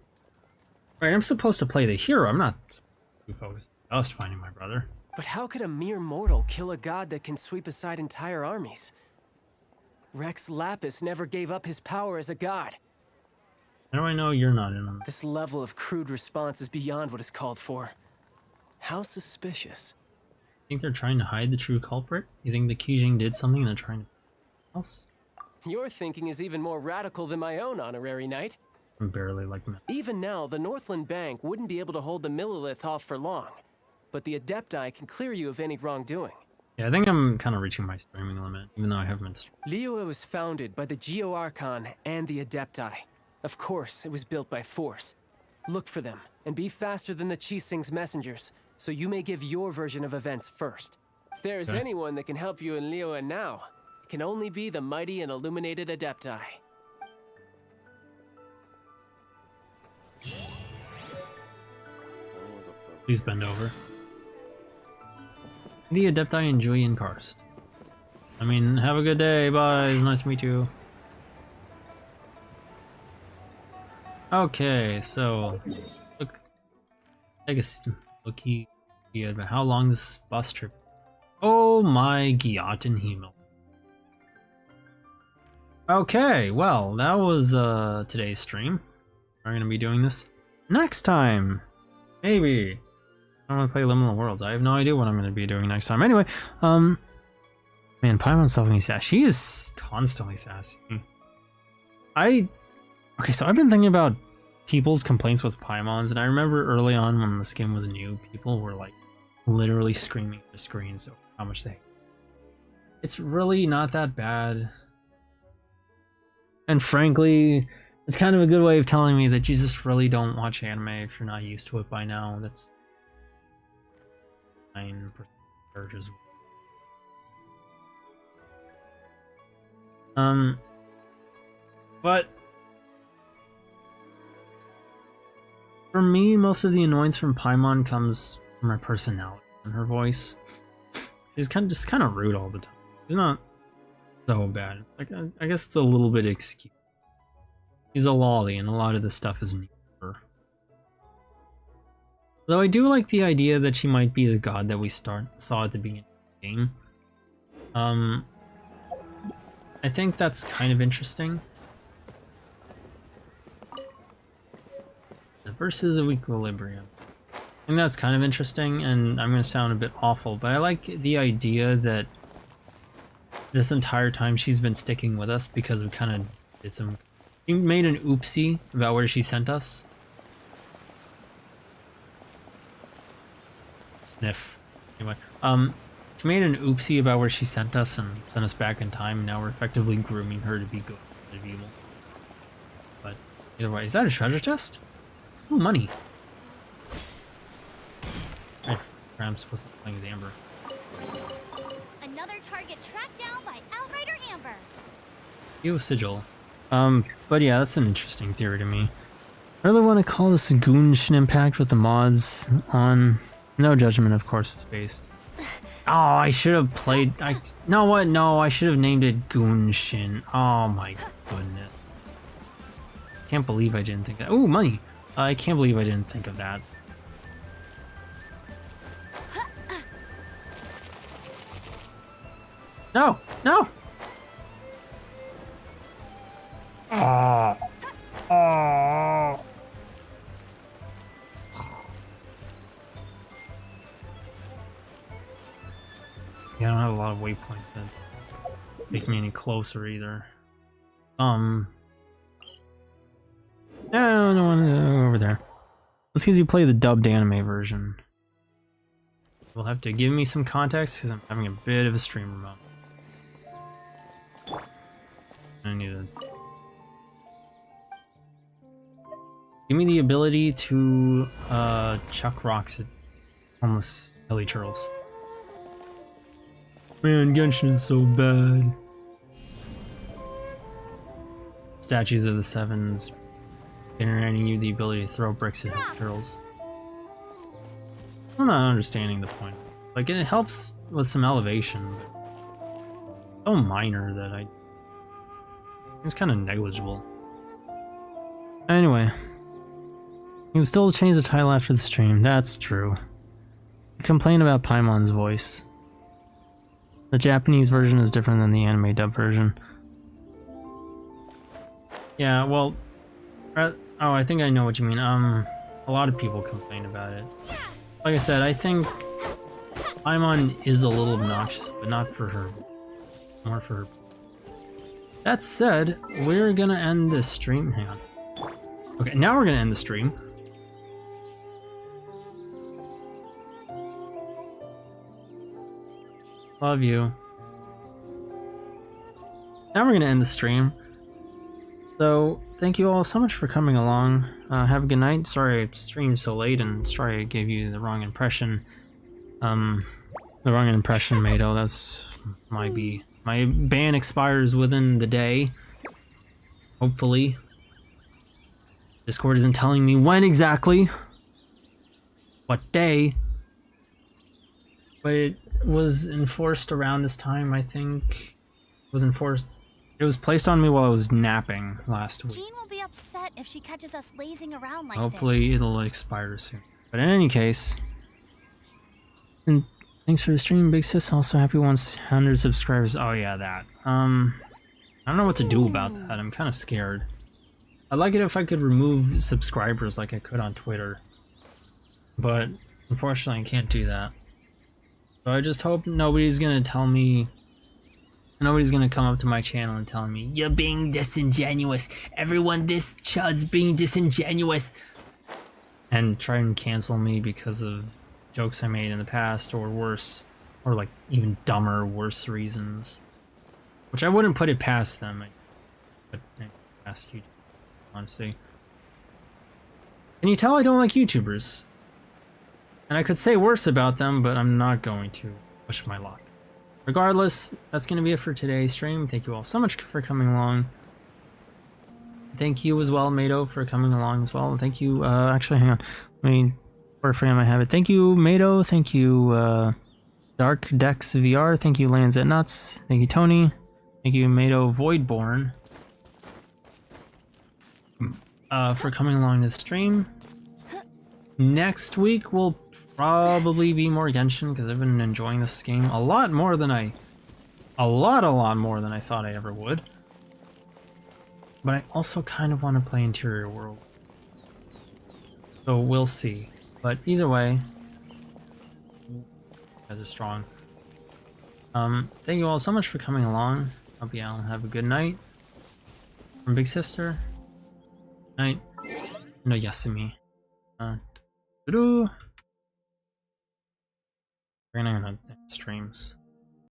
Right, I'm supposed to play the hero. I'm not too focused on just finding my brother. But how could a mere mortal kill a god that can sweep aside entire armies? Rex Lapis never gave up his power as a god. How do I know you're not in on this? This level of crude response is beyond what is called for. How suspicious. Think they're trying to hide the true culprit? You think the Kijing did something and they're trying to else? Your thinking is even more radical than my own, honorary knight. I'm barely like me. Even now, the Northland Bank wouldn't be able to hold the Millilith off for long. But the Adepti can clear you of any wrongdoing. Yeah, I think I'm kind of reaching my streaming limit, even though I haven't been streaming. Liyue was founded by the Geo Archon and the Adepti. Of course, it was built by force. Look for them, and be faster than the Chi Sing's messengers, so you may give your version of events first. If there is anyone that can help you in Liyue now, it can only be the mighty and illuminated Adepti. Please bend over. The Adepti and Julian Karst. I mean, have a good day, bye, it's nice to meet you. Okay, so, look, take a looky at how long this bus trip. Oh my Gyatin Hemel. Okay, well, that was today's stream. We're gonna be doing this next time. Maybe. I don't want to play Liminal Worlds. I have no idea what I'm going to be doing next time. Anyway, man, Paimon's definitely sassy. She is constantly sassy. Okay, so I've been thinking about people's complaints with Paimons, and I remember early on when this game was new, people were like literally screaming at the screens over how much they hate. It's really not that bad. And frankly, it's kind of a good way of telling me that you just really don't watch anime if you're not used to it by now. That's 9% charges. But for me, most of the annoyance from Paimon comes from her personality and her voice. She's just kind of rude all the time. She's not so bad. Like I guess it's a little bit excuse. She's a lolly, and a lot of this stuff is new for her. Though I do like the idea that she might be the god that we saw at the beginning of the game. I think that's kind of interesting. The verses of equilibrium. I think that's kind of interesting, and I'm going to sound a bit awful, but I like the idea that this entire time she's been sticking with us because we kind of did some... She made an oopsie about where she sent us. Sniff. Anyway, she made an oopsie about where she sent us and sent us back in time, and now we're effectively grooming her to be good instead of evil. But either way, is that a treasure chest? Oh, money. I'm supposed to be playing as Amber. Another target tracked down by Outrider Amber. Yo, sigil. But yeah, that's an interesting theory to me. I really want to call this a Genshin Impact with the mods on. No judgment, of course, it's based. Oh, I should have played. No, what? No, I should have named it Genshin. Oh my goodness. Can't believe I didn't think that. Ooh, money. I can't believe I didn't think of that. No, no. Oh. Oh. Yeah, I don't have a lot of waypoints that make me any closer either. No, no one over there. Let's because you play the dubbed anime version. You'll have to give me some context because I'm having a bit of a streamer moment. I need to give me the ability to chuck rocks at homeless hilly churls. Man, Genshin is so bad. Statues of the Sevens, generating you the ability to throw bricks at hilly churls. I'm not understanding the point. Like, it helps with some elevation, but so minor that it's kind of negligible. Anyway, you can still change the title after the stream. That's true. Complain about Paimon's voice. The Japanese version is different than the anime dub version. Yeah, well, oh, I think I know what you mean. A lot of people complain about it. Like I said, I think Paimon is a little obnoxious, but not for her. More for her. That said, we're gonna end this stream. Hang on. Okay, now we're gonna end the stream. Love you. Now we're gonna end the stream. So, thank you all so much for coming along. Have a good night. Sorry I streamed so late and sorry I gave you the wrong impression. The wrong impression, Mado. That's my ban expires within the day. Hopefully. Discord isn't telling me when exactly. What day. But it was enforced around this time, I think. It was enforced. It was placed on me while I was napping last week. Jean will be upset if she catches us lazing around like Hopefully it'll expire soon. But in any case, and thanks for the stream, Big Sis. Also happy 100 subscribers. Oh yeah, that. I don't know what to do about that. I'm kind of scared. I'd like it if I could remove subscribers like I could on Twitter. But unfortunately I can't do that. So I just hope nobody's gonna tell me. Nobody's gonna come up to my channel and tell me, "You're being disingenuous. Everyone this chud's being disingenuous." And try and cancel me because of jokes I made in the past, or worse, or like even dumber, worse reasons. Which I wouldn't put it past them. But past you, honestly. Can you tell I don't like YouTubers? And I could say worse about them, but I'm not going to push my luck. Regardless, that's going to be it for today's stream. Thank you all so much for coming along. Thank you as well, Mado, for coming along as well. And thank you, actually, hang on. I mean, for a frame I have it. Thank you, Mado. Thank you, Dark Dex VR. Thank you, Lands at Nuts. Thank you, Tony. Thank you, Mado Voidborn, for coming along this stream. Next week will probably be more Genshin because I've been enjoying this game a lot more than a lot more than I thought I ever would. But I also kind of want to play Interior World. So we'll see. But either way, you guys are strong. Thank you all so much for coming along. Hope you all have a good night. From Big Sister. Night. No Yasumi. We're gonna end streams.